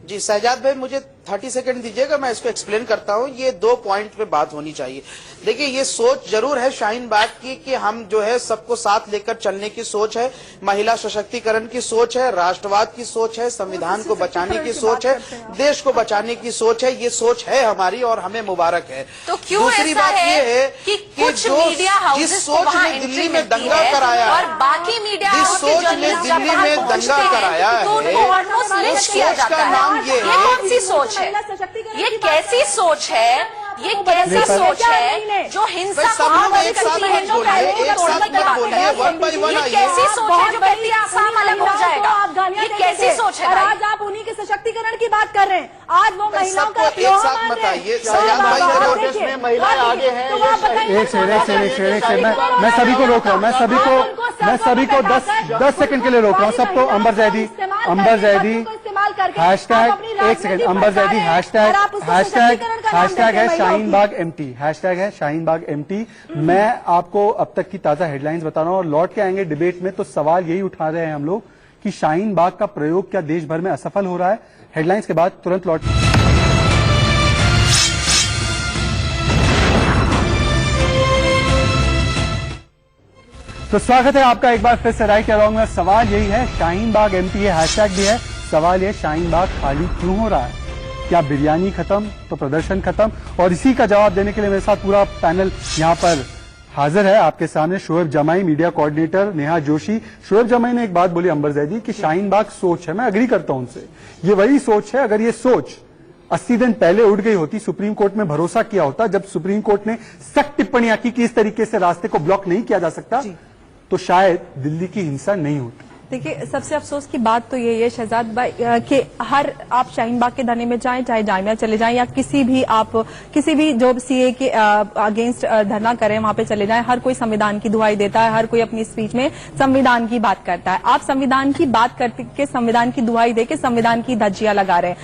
जी शहजाद भाई, मुझे 30 सेकंड दीजिएगा, मैं इसको एक्सप्लेन करता हूं। ये 2 पॉइंट पे बात होनी चाहिए। देखिए, ये सोच जरूर है शाहीन बाग की कि हम जो है सबको साथ लेकर चलने की सोच है, महिला सशक्तिकरण की सोच है, राष्ट्रवाद की सोच है, संविधान को बचाने की सोच है, देश को बचाने की सोच है। ये सोच है हमारी और हमें मुबारक है। तो क्यों दूसरी बात ये है कि कुछ मीडिया हाउसेस जिस सोच ने दिल्ली में दंगा कराया और बाकी मीडिया जिस सोच ने दिल्ली में दंगा कराया है, उस सोच का नाम ये है। कौन सी सोच है? ये कैसी सोच है? ये कैसी सोच है जो हिंसा सब लोग एक साथ मत बोलिए, एक साथ मत बोलिए, वन बाय वन ये कैसी सोच है जो कहती है आसाम अलग हो जाएगा? ये कैसी सोच है? आज आप उन्हीं के सशक्तिकरण की बात कर रहे हैं। आज वो महिलाओं का सबको एक साथ मत आइए। सजाद भाई जरा महिलाएं आगे हैं। एक सेकंड मैं सभी को रोक रहा हूँ, मैं सभी को 10 सेकंड के लिए रोक रहा हूँ सबको। अंबर जैदी हैशटैग, एक सेकंड, अंबर जैदी हैशटैग है शाहीन बाग एमटी, हैशटैग है शाहीन बाग एमटी। मैं आपको अब तक की ताजा हेडलाइंस बता रहा हूँ और लौट के आएंगे डिबेट में। तो सवाल यही उठा रहे हैं हम लोग कि शाहीन बाग का प्रयोग क्या देश भर में असफल हो रहा है? हेडलाइंस के बाद तुरंत लौट। तो स्वागत है आपका एक बार फिर से राइट अराउंड में। सवाल यही है, शाहीन बाग एमटी है, हैशटैग भी है। सवाल ये, शाहीन बाग खाली क्यों हो रहा है? क्या बिरयानी खत्म तो प्रदर्शन खत्म? और इसी का जवाब देने के लिए मेरे साथ पूरा पैनल यहाँ पर हाजिर है आपके सामने। शोएब जमाई मीडिया कोऑर्डिनेटर, नेहा जोशी। शोएब जमाई ने एक बात बोली अंबर जैदी कि शाहीन बाग सोच है, मैं अग्री करता हूं उनसे। ये वही सोच है, अगर ये सोच 80 दिन पहले उड़ गई होती, सुप्रीम कोर्ट में भरोसा किया होता, जब सुप्रीम कोर्ट ने सख्त टिप्पणियां की कि इस तरीके से रास्ते को ब्लॉक नहीं किया जा सकता, तो शायद दिल्ली की हिंसा नहीं होती। देखिए, सबसे अफसोस की बात तो ये है शहजाद भाई कि हर आप शाहीन बाग के धरने में जाएं, चाहे जामिया चले जाएं या किसी भी जो सीए के अगेंस्ट धरना करें वहां पे चले जाएं, हर कोई संविधान की दुहाई देता है, हर कोई अपनी स्पीच में संविधान की बात करता है। आप संविधान की बात करते के संविधान की दुहाई देके संविधान की धज्जियां लगा रहे हैं।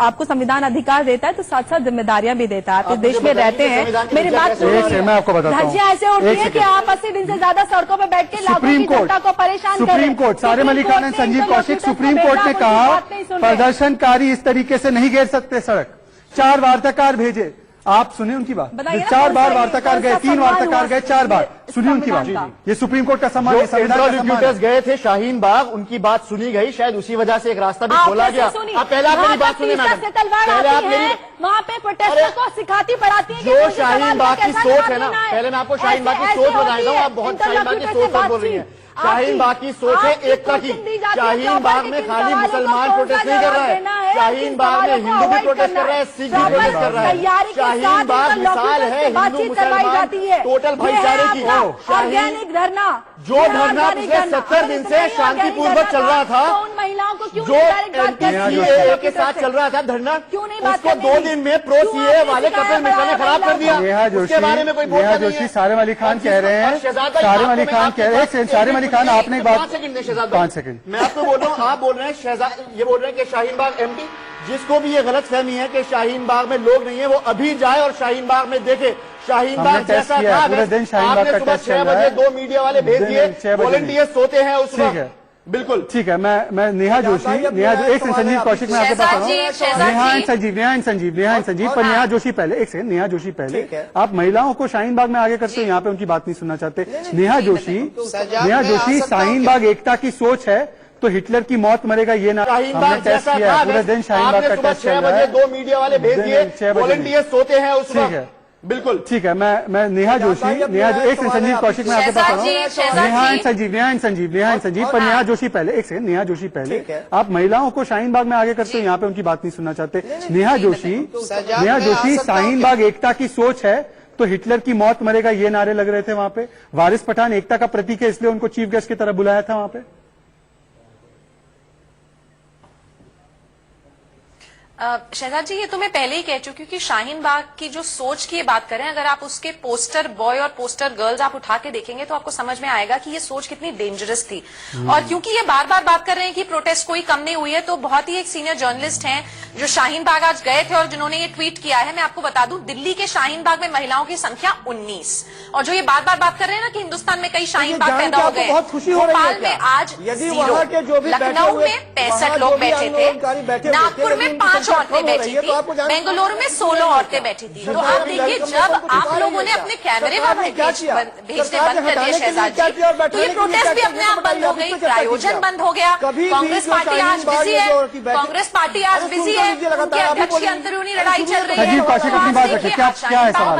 आपको संविधान अधिकार देता है तो साथ साथ जिम्मेदारियां भी देता है। आप इस देश में रहते हैं, मेरी बात सुनिए। मैं आपको बताता हूं, धज्जियां ऐसे उठती है कि आप 80 दिन से ज्यादा सड़कों पर बैठ के लाखों की जनता को परेशान कर रहे हैं। Court, Sarim Ali Khan and Sanjeev Kaushik, supreme court ने कहा प्रदर्शनकारी इस तरीके से नहीं घेर सकते सड़क। 4 वार्ताकार भेजे, आप सुने उनकी बात? 4 बार वार्ताकार गए, 3 वार्ताकार गए, 4 बार सुनिए उनकी बात। ये सुप्रीम कोर्ट का सम्मान है। इंटरव्यूअर्स गए थे शाहीन बाग, उनकी बात सुनी गई, शायद उसी वजह से एक रास्ता भी खोला गया। आप पहले आप मेरी बात सुनिए मैडम, पहले आप मेरी वहाँ पे प्रोटेस्टर को सिखाती पढ़ाती है जो शाहीन बाग की सोच है ना, पहले मैं आपको शाहीन बाग की सोच बताता हूँ। आप बहुत शाहीन बाग की सोच पर बोल रही हैं। शाहीन बाग की सोच है एकता की। शाहीन बाग में खाली मुसलमान प्रोटेस्ट नहीं कर रहा है, शाहीन बाग में हिंदू भी प्रोटेस्ट कर रहा है, सिख भी प्रोटेस्ट कर रहा है। शाहीन बाग मिसाल है हिंदू मुसलमान टोटल भाईचारे की। ऑर्गेनिक धरना, जो धरना पिछले 70 दिन से शांतिपूर्वक चल रहा था, उन महिलाओं को क्यों एनपीसीए के साथ चल रहा था धरना, उसको 2 दिन में प्रो सीए वाले कपिल मिश्रा ने खराब कर दिया। उसके बारे में कोई नेहा जोशी, सारिम अली खान कह रहे हैं, सारिम अली खान कह रहे हैं, सारिम अली खान आपने 5 सेकंड मैं आपको बोल रहा हूँ, आप बोल रहे हैं शहजाद, ये बोल रहे हैं कि शाहीन बाग एमपी, जिसको भी ये गलत फहमी है कि शाहीन बाग में लोग नहीं है, वो अभी जाए और शाहीन बाग में देखे। शाहीन बाग जैसा था, आपने सुबह 6 बजे 2 मीडिया वाले भेज दिए, वॉलंटियर्स सोते हैं उस वक्त। बिल्कुल ठीक है। मैं नेहा जोशी, एक संजीव कौशिक में आपको बता रहा हूँ, नेहा एंड संजीव पर नेहा जोशी पहले, एक सेकंड, नेहा जोशी पहले। आप महिलाओं को शाहीन बाग में आगे करते हो, यहाँ पे उनकी बात नहीं सुनना चाहते। नेहा जोशी, शाहीन बाग एकता की सोच है तो हिटलर की मौत मरेगा ये ना, हमने टेस्ट किया पूरे दिन शाहीन बाग का टेस्ट चल रहा है। 2 मीडिया वाले भेज दिए, वॉलंटियर्स सोते हैं उस वक्त। बिल्कुल ठीक है। मैं नेहा जोशी, एक संजीव कौशिक में आपको बता रहा हूँ, नेहा एंड संजीव पर नेहा जोशी पहले, एक सेकंड, नेहा जोशी पहले। आप महिलाओं को शाहीन बाग में आगे करते हो, यहाँ पे उनकी बात नहीं सुनना चाहते। नेहा जोशी, शाहीन बाग एकता की सोच है तो हिटलर की मौत मरेगा ये नारे लग रहे थे वहां पे। वारिस पठान एकता का प्रतीक है, इसलिए उनको चीफ गेस्ट की तरह बुलाया था वहां पे। शहजाद जी, ये तो मैं पहले ही कह चुकी हूँ कि शाहीन बाग की जो सोच की बात करें, अगर आप उसके पोस्टर बॉय और पोस्टर गर्ल्स आप उठा के देखेंगे तो आपको समझ में आएगा कि ये सोच कितनी डेंजरस थी। और क्योंकि ये बार बार बात कर रहे हैं कि प्रोटेस्ट कोई कम नहीं हुई है, तो बहुत ही एक सीनियर जर्नलिस्ट हैं जो शाहीन बाग आज गए थे और जिन्होंने ये ट्वीट किया है। मैं आपको बता दूं, दिल्ली के शाहीन बाग में महिलाओं की संख्या 19। और जो ये बार बार बात कर रहे हैं ना कि हिंदुस्तान में कई शाहीन बाग पैदा हो गए, भोपाल में आज 0, लखनऊ में 65 लोग बैठे थे, नागपुर में 5 औरतें बैठी थी, बेंगलुरु में 16 औरतें बैठी थी। तो आप देखिए, जब आप लोगों ने अपने कैमरे वहां भेजने बंद कर दिए शहजाद जी, तो ये प्रोटेस्ट भी अपने आप बंद हो गई, प्रायोजन बंद हो गया। कांग्रेस पार्टी आज बिजी है, उनके अध्यक्ष की अंदरूनी लड़ाई चल रही है। संजीव कौशिक अपनी बात रखे, क्या है सवाल?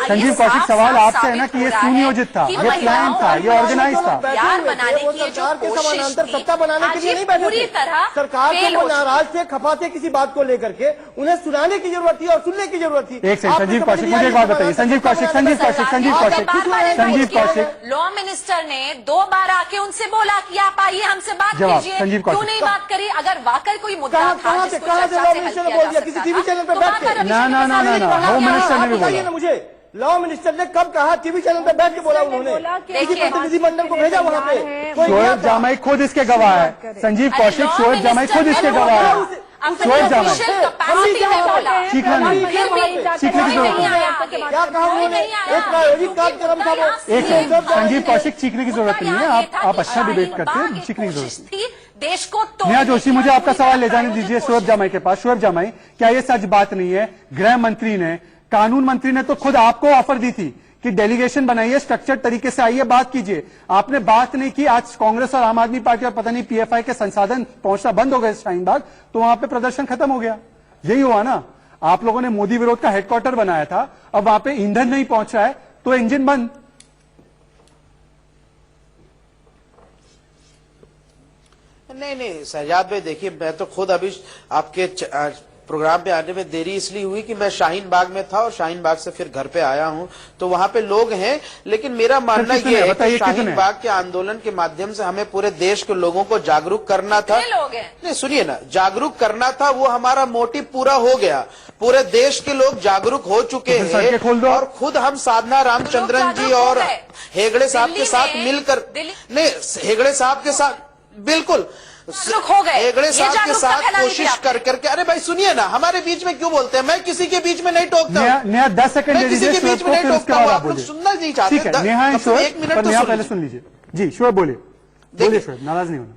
संजीव कौशिक, सवाल आपसे है ना कि ये सुनियोजित था, ये प्लान था, ये ऑर्गेनाइज था। प्यार बनाने की जो कोशिश थी, सत्ता बनाने के लिए नहीं बैठे पूरी तरह सरकार को नाराज थे, खफा थे किसी बात बात को लेकर के उन्हें सुनाने की जरूरत थी और सुनने की जरूरत थी। एक सेकंड, संजीव कौशिक मुझे एक बात बताइए। संजीव कौशिक लॉ मिनिस्टर ने 2 बार आके उनसे बोला कि आप आइए हमसे बात कीजिए, क्यों नहीं बात करी? अगर वाकई कोई मुद्दा था जिसको चर्चा से हल किया जा किसी सकता टीवी था, चैनल पर तो बैठ के वहाँ पर ना होम मिनिस्टर ने भी बोला। मुझे लॉ मिनिस्टर ने कब कहा? टीवी चैनल पर बैठ के बोला उन्होंने, किसी प्रतिनिधिमंडल को भेजा वहाँ पे। शोएब जामाई खुद इसके गवाह है। संजीव कौशिक, शोएब जामाई खुद इसके गवाह है। शोएब जामाई सीखना नहीं, सीखने की जरूरत है। क्या कहा उन्होंने? एक प्रायोगिक कार्यक्रम था वो। एक सेकंड, संजीव कौशिक, सीखने की जरूरत नहीं है। आप अच्छा डिबेट करते हैं, सीखने की जरूरत नहीं। देश को नेहा जोशी, मुझे आपका सवाल ले जाने दीजिए शोएब जामाई के पास। शोएब जामाई, क्या ये सच बात नहीं है? गृह मंत्री ने, कानून मंत्री ने तो खुद आपको ऑफर दी थी कि डेलीगेशन बनाइए, स्ट्रक्चर्ड तरीके से आइए, बात कीजिए। आपने बात नहीं की। आज कांग्रेस और आम आदमी पार्टी और पता नहीं पीएफआई के संसाधन पहुंचना बंद हो गए शाहीन बाग, तो वहां पे प्रदर्शन खत्म हो गया। यही हुआ ना, आप लोगों ने मोदी विरोध का हेडक्वार्टर बनाया था, अब वहां पे ईंधन नहीं पहुंच रहा है तो इंजन बंद। नहीं शहजाद भाई, देखिए मैं तो खुद अभी आपके प्रोग्राम पे आने में देरी इसलिए हुई कि मैं शाहीन बाग में था और शाहीन बाग से फिर घर पे आया हूं, तो वहां पे लोग हैं। लेकिन मेरा मानना यह है कि शाहीन बाग के आंदोलन के माध्यम से हमें पूरे देश के लोगों को जागरूक करना था। नहीं सुनिए ना, जागरूक करना था, वो हमारा मोटिव पूरा हो गया। पूरे देश के लोग जागरूक हो चुके हैं और खुद हम साधना रामचंद्रन जी और हेगड़े साहब के साथ मिलकर, नहीं हेगड़े साहब के साथ बिल्कुल हो गए, हेगड़े साहब के साथ कोशिश कर करके। अरे भाई सुनिए ना, हमारे बीच में क्यों बोलते हैं? मैं किसी के बीच में नहीं टोकता। नेहा 10 सेकंड मैं किसी के बीच में नहीं टोकता हूँ। आप लोग सुनना नहीं चाहते? ठीक है, नेहा शोएब, एक मिनट तो पहले सुन लीजिए। जी शोएब बोलिए, बोलिए शोएब, नाराज नहीं होना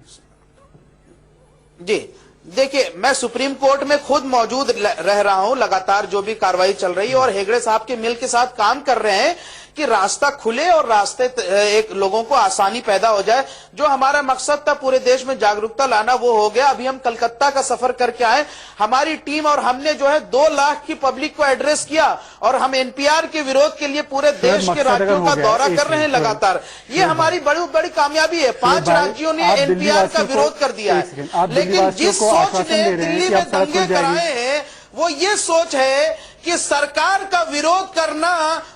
जी। देखिए, मैं सुप्रीम कोर्ट में खुद मौजूद रह रहा हूं, लगातार जो भी कार्रवाई चल रही है, और हेगड़े साहब के मिल के साथ काम कर रहे हैं कि रास्ता खुले और रास्ते एक लोगों को आसानी पैदा हो जाए। जो हमारा मकसद था पूरे देश में जागरूकता लाना, वो हो गया। अभी हम कलकत्ता का सफर करके आए, हमारी टीम और हमने जो है 2 लाख की पब्लिक को एड्रेस किया और हम एनपीआर के विरोध के लिए पूरे देश के राज्यों का दौरा कर रहे हैं लगातार। ये हमारी बड़ी बड़ी कामयाबी है। 5 राज्यों ने एनपीआर का विरोध कर दिया है। लेकिन जिस सोच ने दिल्ली में दंगे कराए हैं, वो ये सोच है कि सरकार का विरोध करना,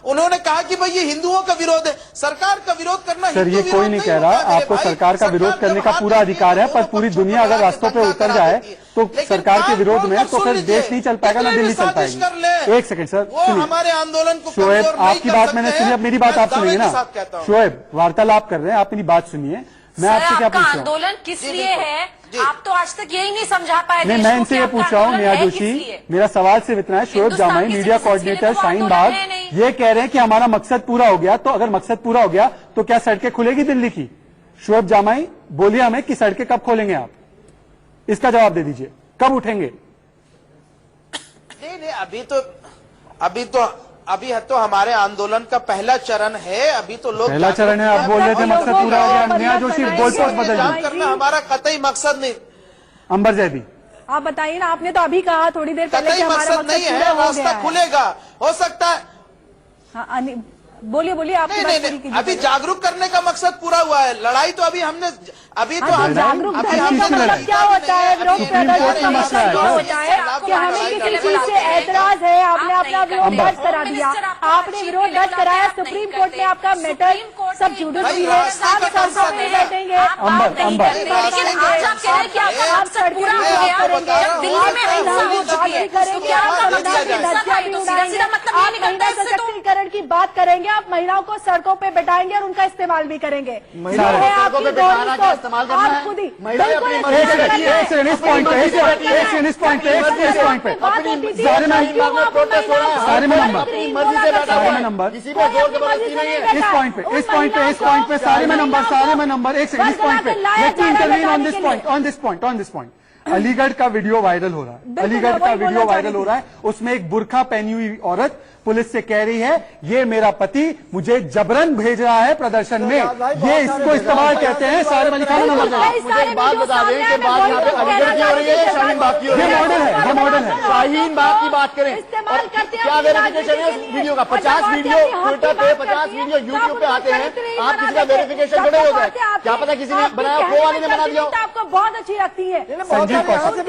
उन्होंने कहा कि भाई ये हिंदुओं का विरोध है। सरकार का विरोध करना सर, ये कोई नहीं कह रहा, आपको सरकार का विरोध करने का पूरा अधिकार है, पर पूरी दुनिया अगर रास्तों पे उतर जाए तो सरकार के विरोध में तो फिर देश नहीं चल पाएगा, ना दिल्ली चल पाएगी। एक सेकंड सर, सुनिए हमारे आंदोलन को। शोएब, आपकी बात मैंने सुनी, अब मेरी बात आप सुनिए ना। शोएब, वार्तालाप कर रहे हैं, आप मेरी बात सुनिए। मैं आपसे क्या पूछ रहा हूँ? आंदोलन किस लिए है? आप तो आज तक यही नहीं समझा पाए। नहीं, मैं इनसे ये पूछ रहा हूँ, नेहा जोशी, मेरा सवाल सिर्फ इतना है। शोएब जामाई, मीडिया कोऑर्डिनेटर शाहीन बाग, ये कह रहे हैं कि हमारा मकसद पूरा हो गया। तो अगर मकसद पूरा हो गया तो क्या सड़कें खुलेगी दिल्ली की? शोएब जामाई, बोलिए हमें कि सड़कें कब खोलेंगे आप? इसका जवाब दे दीजिए, कब उठेंगे? नहीं, अभी तो हमारे आंदोलन का पहला चरण है। अभी तो लोग पहला चरण है, आप बोल रहे थे मकसद पूरा हो गया। नेहा जोशी, गोलपोस्ट बदल करना हमारा कतई मकसद नहीं। अंबर जैदी, आप बताइए ना, आपने तो अभी कहा थोड़ी देर पहले कि हमारा मकसद नहीं है, रास्ता खुलेगा, हो सकता है। हाँ, बोलिए आप। नहीं, अभी जागरूक करने का मकसद पूरा हुआ है। लड़ाई तो अभी हमने जागरूक करने का मतलब क्या होता है? विरोध प्रदर्शन का मतलब क्या होता है कि हमें किसी चीज से ऐतराज है, आपने अपना विरोध दर्ज करा दिया, आपने विरोध दर्ज कराया, सुप्रीम कोर्ट में आपका मैटर सब जुडिस भी है, आप सड़कों में बैठेंगे, सशक्तिकरण की बात करेंगे, आप महिलाओं को सड़कों पे बैठाएंगे और उनका इस्तेमाल भी करेंगे। आपकी आप खुद ही अलीगढ़ का वीडियो वायरल हो रहा है। अलीगढ़ का वीडियो वायरल हो रहा है, उसमें एक बुर्खा पहनी हुई औरत पुलिस से कह रही है ये मेरा पति मुझे जबरन भेज रहा है प्रदर्शन में, ये इसको इस्तेमाल कहते हैं। सारे अली खान नंबर मुझे एक बात बता दें कि बात यहाँ पे अलीगढ़ की हो रही है, शाहीन बाग की हो रही है। ये मॉडल है, ये मॉडल है। शाहीन बाग की बात करें, और क्या वेरिफिकेशन है उस वीडियो का? 50 वीडियो ट्विटर पे, 50 वीडियो यूट्यूब पे आते हैं, आप किसी का वेरिफिकेशन थोड़े हो गए? क्या पता किसी ने बनाया, वो वाले ने बना दिया। आपको बहुत अच्छी लगती है संजीव कौशिक,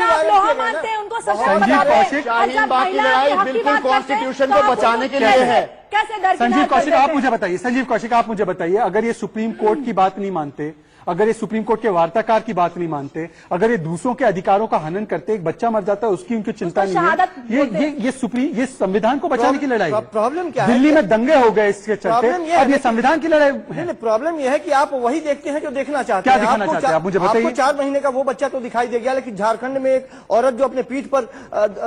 शाहीन बाग की लड़ाई बिल्कुल कॉन्स्टिट्यूशन को बचाने के लिए है। कैसे संजीव कौशिक आप मुझे बताइए, संजीव कौशिक आप मुझे बताइए, अगर ये सुप्रीम कोर्ट की बात नहीं मानते, अगर ये सुप्रीम कोर्ट के वार्ताकार की बात नहीं मानते, अगर ये दूसरों के अधिकारों का हनन करते, एक बच्चा मर जाता है उसकी उनकी चिंता नहीं है, ये संविधान को बचाने की लड़ाई है। प्रॉब्लम क्या है? दिल्ली में दंगे हो गए इसके चलते, अब ये संविधान की लड़ाई है। प्रॉब्लम यह है कि आप वही देखते हैं जो देखना चाहते हैं। क्या दिखाना चाहते हैं आप मुझे बताइए? आपको 4 महीने का वो बच्चा तो दिखाई दे गया, लेकिन झारखंड में एक औरत जो अपने पीठ पर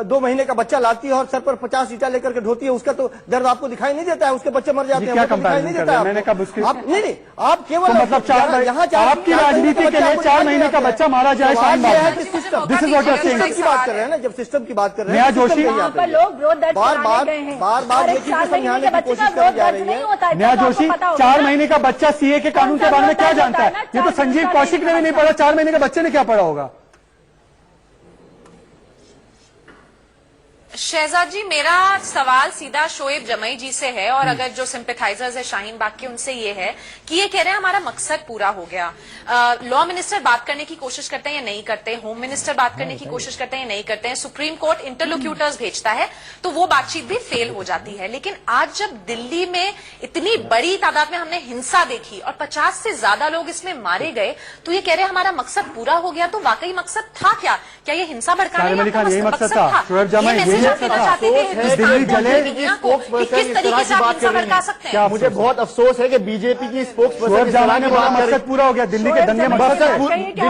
2 महीने का बच्चा लाती है और सर पर 50 ईंटा लेकर के ढोती है, उसका तो दर्द आपको दिखाई नहीं देता है, उसके बच्चे मर जाते हैं, दिखाई नहीं देता है। मैंने कब उसके नहीं, आप केवल मतलब आपकी राजनीति के लिए 4 महीने का बच्चा मारा जाए शाहीन बाग में, this is what you are saying. की बात कर रहे हैं ना, जब सिस्टम की बात कर रहे नेहा हैं, जोशी लोग विरोध दर्ज कराने गए हैं। बार ये चीजें समझाने की कोशिश की जा रही है। नेहा जोशी 4 महीने का बच्चा सीए के कानून के बारे में क्या जानता है? ये तो संजीव कौशिक ने भी नहीं पढ़ा, 4 महीने के बच्चे ने क्या पढ़ा होगा? शहजाद जी, मेरा सवाल सीधा शोएब जमई जी से है, और अगर जो सिंपैथाइजर्स है शाहीन बाग के उनसे ये है कि ये कह रहे हैं हमारा मकसद पूरा हो गया। लॉ मिनिस्टर बात करने की कोशिश करते हैं या नहीं करते, होम मिनिस्टर बात करने की कोशिश करते हैं या नहीं करते हैं, सुप्रीम कोर्ट इंटरलोक्यूटर्स भेजता है तो वो बातचीत भी फेल हो जाती है। लेकिन आज जब दिल्ली में इतनी बड़ी तादाद में हमने हिंसा देखी और 50 से ज्यादा लोग इसमें मारे गए, तो ये कह रहे हैं हमारा मकसद पूरा हो गया। तो वाकई मकसद था क्या? क्या ये हिंसा भड़काने यही मकसद था? शोएब जमई दिल्ली जले किस तरीके से आप हिंसा भड़का सकते हैं? मुझे बहुत अफसोस है कि बीजेपी की स्पोक्स पर्सन ने बोला मकसद पूरा हो गया, दिल्ली के दंगे मकसद है। दिल्ली के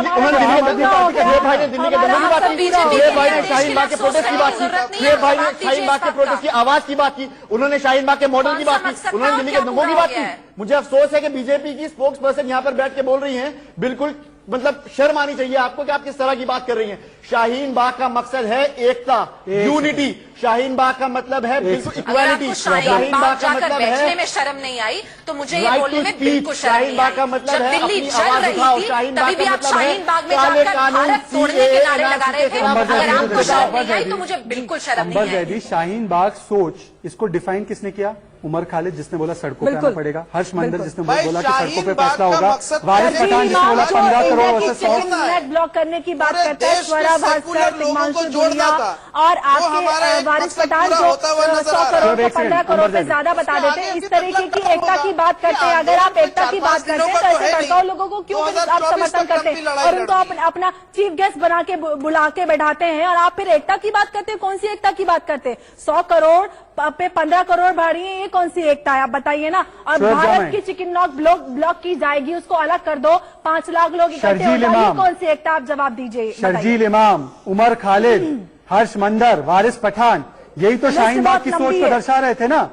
दंगे की बात की, शोएब भाई ने शाहीन बाग के प्रोटेस्ट की बात की, शोएब भाई ने शाहीन बाग के प्रोटेस्ट की आवाज की बात की, उन्होंने शाहीन बाग के मॉडल की बात की, उन्होंने दिल्ली के दंगों की बात की। मुझे अफसोस है कि बीजेपी की स्पोक्स पर्सन यहाँ पर बैठ के बोल रही हैं, बिल्कुल मतलब शर्म आनी चाहिए आपको कि आप किस तरह की बात कर रही हैं। शाहीन बाग का मकसद है एकता, यूनिटी। शाहीन बाग का मतलब है बिल्कुल इक्वालिटी। शाहीन बाग का मतलब है में शर्म नहीं आई तो मुझे ये बोलने में बिल्कुल शर्म नहीं आई। बाग का मतलब है दिल्ली अपनी जल आवाज रही उठाओ। थी शाहीन तभी भी आप शाहीन बाग में जाकर भारत तोड़ने के नारे लगा रहे थे। अगर आपको शर्म नहीं आई तो मुझे बिल्कुल शर्म नहीं आई। शाहीन बाग सोच इसको डिफाइन किसने किया? उमर खालिद जिसने बोला सड़कों पे आना पड़ेगा, हर्ष मंदर जिसने बोला कि सड़कों पे फैसला होगा, वारिस पठान जिसने बोला 15 करोड़ वर्सेस 100 ब्लॉक करने की बात करता है, स्वरा भास्कर, हिमांशु धूलिया और आपके वारिस पठान जो 100 करोड़ को 15 करोड़ से ज्यादा बता देते हैं। इस तरीके की एकता की बात करते हैं। अगर आप एकता की बात करते हैं तो ऐसे भड़काऊ लोगों को क्यों आप समर्थन करते हैं और उनको अपना चीफ गेस्ट बना के बुला के बैठाते हैं, और आप फिर एकता की बात करते हैं? कौन सी एकता की बात करते हैं? 100 करोड़ पे 15 करोड़ भाड़ी है, ये कौन सी एकता है? आप बताइए ना। और भारत की चिकन नॉक ब्लॉक की जाएगी, उसको अलग कर दो, 5 लाख लोग इकट्ठे हो जाए, ये कौन सी एकता? आप जवाब दीजिए। शर्जील इमाम, उमर खालिद, हर्ष मंदर, वारिस पठान, यही तो शाहीन बाग की सोच को दर्शा रहे थे ना।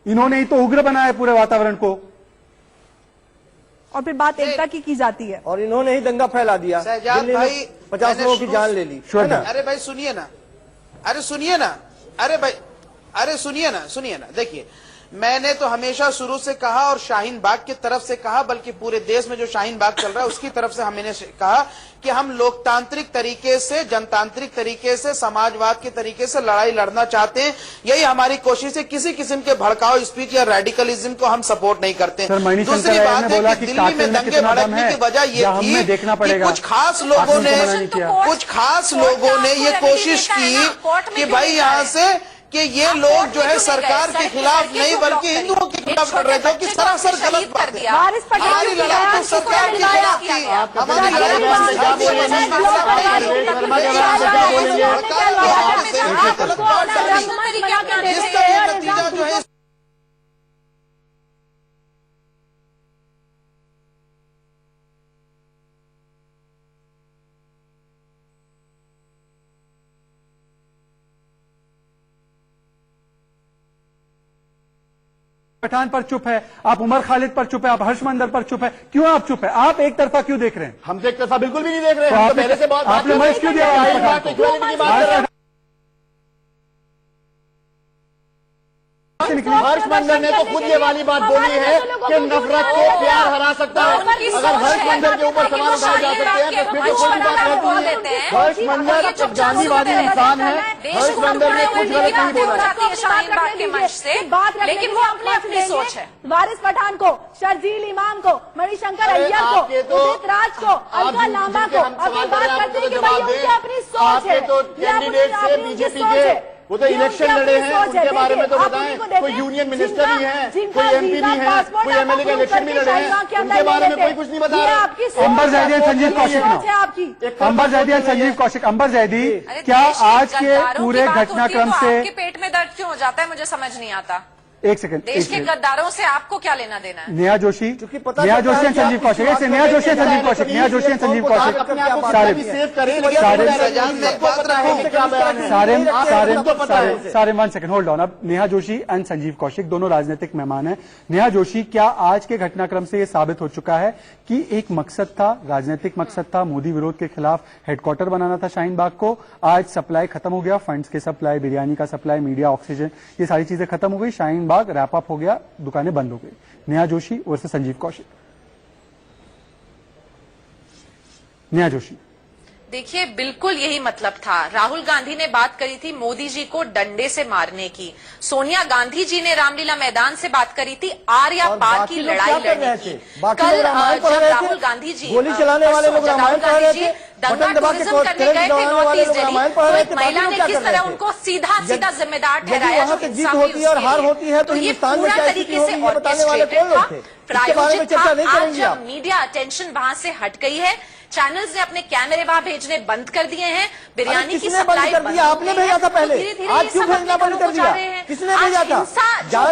इन्होंने ही तो उग्र बनाया पूरे वातावरण को, और फिर बात एकता की जाती है, और इन्होंने ही दंगा फैला दिया। शहजाद भाई 50 लोगों की जान ले ली। अरे भाई सुनिए ना, अरे सुनिए ना, अरे भाई अरे सुनिए ना, देखिए मैंने तो हमेशा शुरू से कहा और शाहीन बाग की तरफ से कहा, बल्कि पूरे देश में जो शाहीन बाग चल रहा है उसकी तरफ से हमने कहा कि हम लोकतांत्रिक तरीके से, जनतांत्रिक तरीके से, समाजवाद के तरीके से लड़ाई लड़ना चाहते हैं। यही हमारी कोशिश है। किसी किस्म के भड़काऊ स्पीच या रेडिकलिज्म को हम सपोर्ट नहीं करते। दूसरी बात है कि दिल्ली में दंगे भड़कने की वजह ये थी कि कुछ खास लोगों ने ये कोशिश की कि भाई यहाँ से कि ये लोग जो है सरकार के खिलाफ नहीं बल्कि हिंदुओं के खिलाफ लड़ रहे थे, कि सरासर गलत बात है। हमारी लड़ाई तो सरकार के खिलाफ की, हमारी लड़ाई जिसका नतीजा जो है पठान पर चुप है, आप उमर खालिद पर चुप है, आप हर्ष मंदर पर चुप है। क्यों आप चुप है? आप एक तरफा क्यों देख रहे हैं? हम तो एक तरफा बिल्कुल भी नहीं देख रहे हैं। तो पहले से बात आपने मंच क्यों दिया? से निकली? हर्षवर्धन ने तो खुद ये वाली बात बोली है कि नफरत को प्यार हरा सकता है। अगर हर्षवर्धन के ऊपर सवाल उठाए जा सकते हैं तो फिर तो कोई बात रहती है। हर्षवर्धन एक गांधीवादी इंसान है, हर्षवर्धन ने कुछ गलत नहीं बोला। शाहीन बाग के मंच से, लेकिन वो अपनी अपनी सोच है। वारिस पठान को, शर्जील इमाम को, मणिशंकर अय्यर को, उदित राज को, अलका लांबा को अभी बात करते हैं कि भाई उनकी अपनी सोच है। तो कैंडिडेट से बीजेपी के वो तो इलेक्शन लड़े हैं, उनके बारे में तो बताएं। कोई यूनियन मिनिस्टर भी है, कोई एमपी भी है, कोई एमएलए का इलेक्शन भी लड़े हैं, उनके बारे में कोई कुछ नहीं बता रहा। अंबर जैदी और संजीव कौशिक, अंबर जैदी और संजीव कौशिक। अंबर जैदी, क्या आज के पूरे घटनाक्रम से आपके पेट में दर्द क्यों हो जाता है, मुझे समझ नहीं आता। एक सेकंड, देश के गद्दारों से आपको क्या लेना देना है? नेहा जोशी, नेहा जोशी और संजीव कौशिक, ऐसे नेहा जोशी और संजीव कौशिक, नेहा जोशी और संजीव कौशिक, सारे 1 सेकंड होल्ड ऑन। अब नेहा जोशी एंड संजीव कौशिक दोनों राजनीतिक मेहमान हैं। नेहा जोशी, क्या आज के घटनाक्रम से ये साबित हो चुका है कि एक मकसद था, राजनीतिक मकसद था, मोदी विरोध के खिलाफ हेडक्वार्टर बनाना था शाहीन बाग को, आज सप्लाई खत्म हो गया, फंड्स के सप्लाई, बिरयानी का सप्लाई, मीडिया, ऑक्सीजन, ये सारी चीजें खत्म हो गई, शाहीन बाग रैप अप हो गया, दुकानें बंद हो गई। नेहा जोशी और से संजीव कौशिक। नेहा जोशी, देखिए, बिल्कुल यही मतलब था। राहुल गांधी ने बात करी थी मोदी जी को डंडे से मारने की, सोनिया गांधी जी ने रामलीला मैदान से बात करी थी आर या पार की लड़ाई लड़ने की। कल जब राहुल गांधी जी गोली चलाने वाले लोग रामायण पढ़ रहे थे, दंगा टूरिज्म करने गए थे नॉर्थ ईस्ट दिल्ली, तो एक महिला ने किस तरह उनको सीधा सीधा जिम्मेदार ठहराया। वहां पे जीत होती है और हार होती है तो हिंदुस्तान में क्या स्थिति होगी ये बताने वाले कौन लोग थे? प्रायोजित था। आज जब मीडिया अटेंशन वहां से हट गई है, चैनल्स ने अपने कैमरे वहां भेजने बंद कर दिए हैं, बिरयानी की सप्लाई बंद कर दिया। आपने भेजा था पहले, आज क्यों भेजना बंद कर दिया? किसने भेजा था?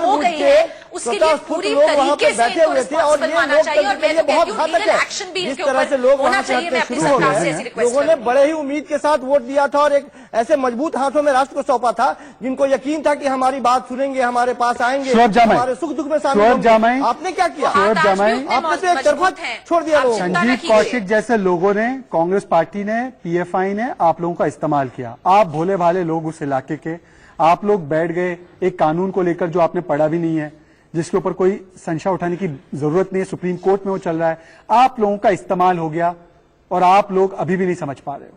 हो गई है उसके लिए पूरी तरीके से इनको रिस्पॉन्सिबल मानना चाहिए और मैं तो कहती हूँ लीगल एक्शन भी इनके ऊपर होना चाहिए। मैं अपनी सरकार से ऐसी रिक्वेस्ट लोगों ने बड़े ही उम्मीद के साथ वोट दिया था और एक ऐसे मजबूत हाथों में राष्ट्र को सौंपा था जिनको यकीन था कि हमारी बात सुनेंगे, हमारे पास आएंगे, हमारे सुख दुख में शामिल होंगे। आपने क्या किया? आपने तो एक तरफा छोड़ दिया। संजीव कौशिक जैसे लोगों ने, कांग्रेस पार्टी ने, पीएफआई ने आप लोगों का इस्तेमाल किया। आप भोले भाले लोग उस इलाके के, आप लोग बैठ गए एक कानून को लेकर जो आपने पढ़ा भी नहीं है, जिसके ऊपर कोई संशय उठाने की जरूरत नहीं है, सुप्रीम कोर्ट में वो चल रहा है। आप लोगों का इस्तेमाल हो गया और आप लोग अभी भी नहीं समझ पा रहे हो।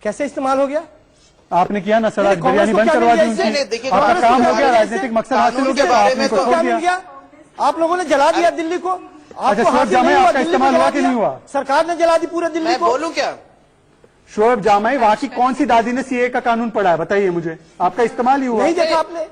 कैसे इस्तेमाल हो गया? आपने किया ना सर, आज बिरयानी बंद करवा दी उनकी, आपका काम हो गया, राजनीतिक मकसद हासिल हो गया, आपने को छोड़ दिया। आप लोगों ने जला दिया दिल्ली को। अच्छा, शोएब जामाई आपका इस्तेमाल हुआ कि नहीं हुआ? सरकार ने जला दी पूरे दिल्ली को। बोलूं क्या? शोएब जामाई, वहां की कौन सी दादी ने सीए का कानून पढ़ा है, बताइए मुझे। आपका इस्तेमाल ही हुआ? नहीं देखा आपने?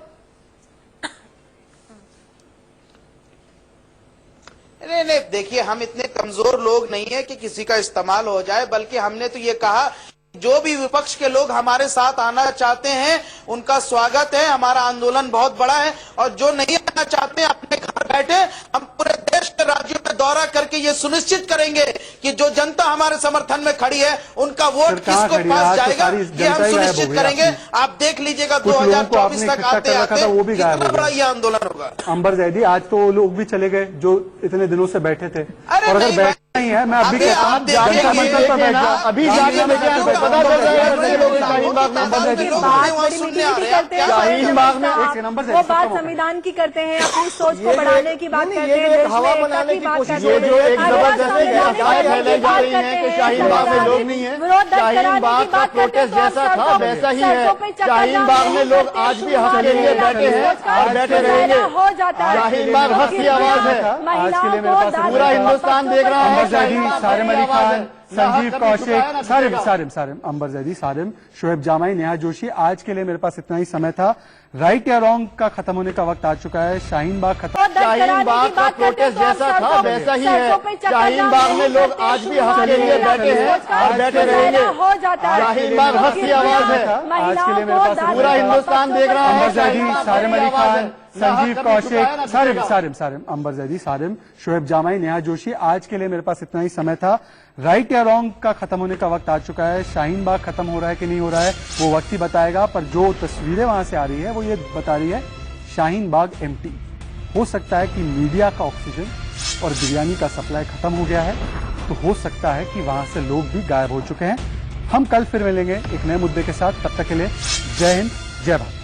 नहीं, देखिए, हम इतने कमजोर लोग नहीं है कि किसी का इस्तेमाल हो जाए, बल्कि हमने तो ये कहा जो भी विपक्ष के लोग हमारे साथ आना चाहते हैं उनका स्वागत है। हमारा आंदोलन बहुत बड़ा है और जो नहीं आना चाहते हैं अपने घर बैठे, हम पूरे देश के राज्यों में दौरा करके ये सुनिश्चित करेंगे कि जो जनता हमारे समर्थन में खड़ी है उनका वोट किसको पास जाएगा, ये हम सुनिश्चित करेंगे। आप देख लीजिएगा 2024 तक आते आते वो भी कितना बड़ा ये आंदोलन होगा। अंबर जैदी, आज तो लोग भी चले गए जो इतने दिनों से बैठे थे। और अगर बैठ नहीं है, मैं अभी कहता हूँ अभी जाके पता चल रहा है लोग शाहीन बाग में वो बात संविधान की करते हैं, अपनी सोच को बढ़ाने की बात करते हैं, हवा बनाने की कोशिश, ये जो एक जबरदस्त फैलाई जा रही है कि शाहीन बाग में लोग नहीं है। शाहीन बाग का प्रोटेस्ट जैसा था वैसा ही है। शाहीन बाग में लोग आज भी हक के लिए बैठे हैं और बैठे रहेंगे। शाहीन बाग हक की आवाज है। आज के लिए मेरे पास पूरा हिंदुस्तान देख रहा है। सारिम अली खान, संजीव कौशिक, सारिम अंबर जैदी, सारिम, शोएब जामाई, नेहा जोशी, आज के लिए मेरे पास इतना ही समय था। राइट या रॉन्ग का खत्म होने का वक्त आ चुका है। शाहीन बाग खत्म। शाहीन बाग का प्रोटेस्ट जैसा था वैसा ही है। शाहीन बाग में लोग आज भी हक के लिए बैठे हैं और बैठे रहेंगे। शाहीन बाग हक की आवाज है। आज के लिए मेरे पास पूरा हिंदुस्तान देख रहा है। अंबर जैदी, सारिम अली खान, संजीव कौशिक, सारिम अंबर जैदी, सारिम, शोएब जामाई, नेहा जोशी, आज के लिए मेरे पास इतना ही समय था। राइट या रॉन्ग का खत्म होने का वक्त आ चुका है। शाहीन बाग खत्म हो रहा है कि नहीं हो रहा है वो वक्त ही बताएगा, पर जो तस्वीरें वहां से आ रही है वो ये बता रही है शाहीन बाग एम्प्टी। हो सकता है कि मीडिया का ऑक्सीजन और बिरयानी का सप्लाई खत्म हो गया है, तो हो सकता है कि वहां से लोग भी गायब हो चुके हैं। हम कल फिर मिलेंगे एक नए मुद्दे के साथ, तब तक के लिए जय हिंद, जय भारत।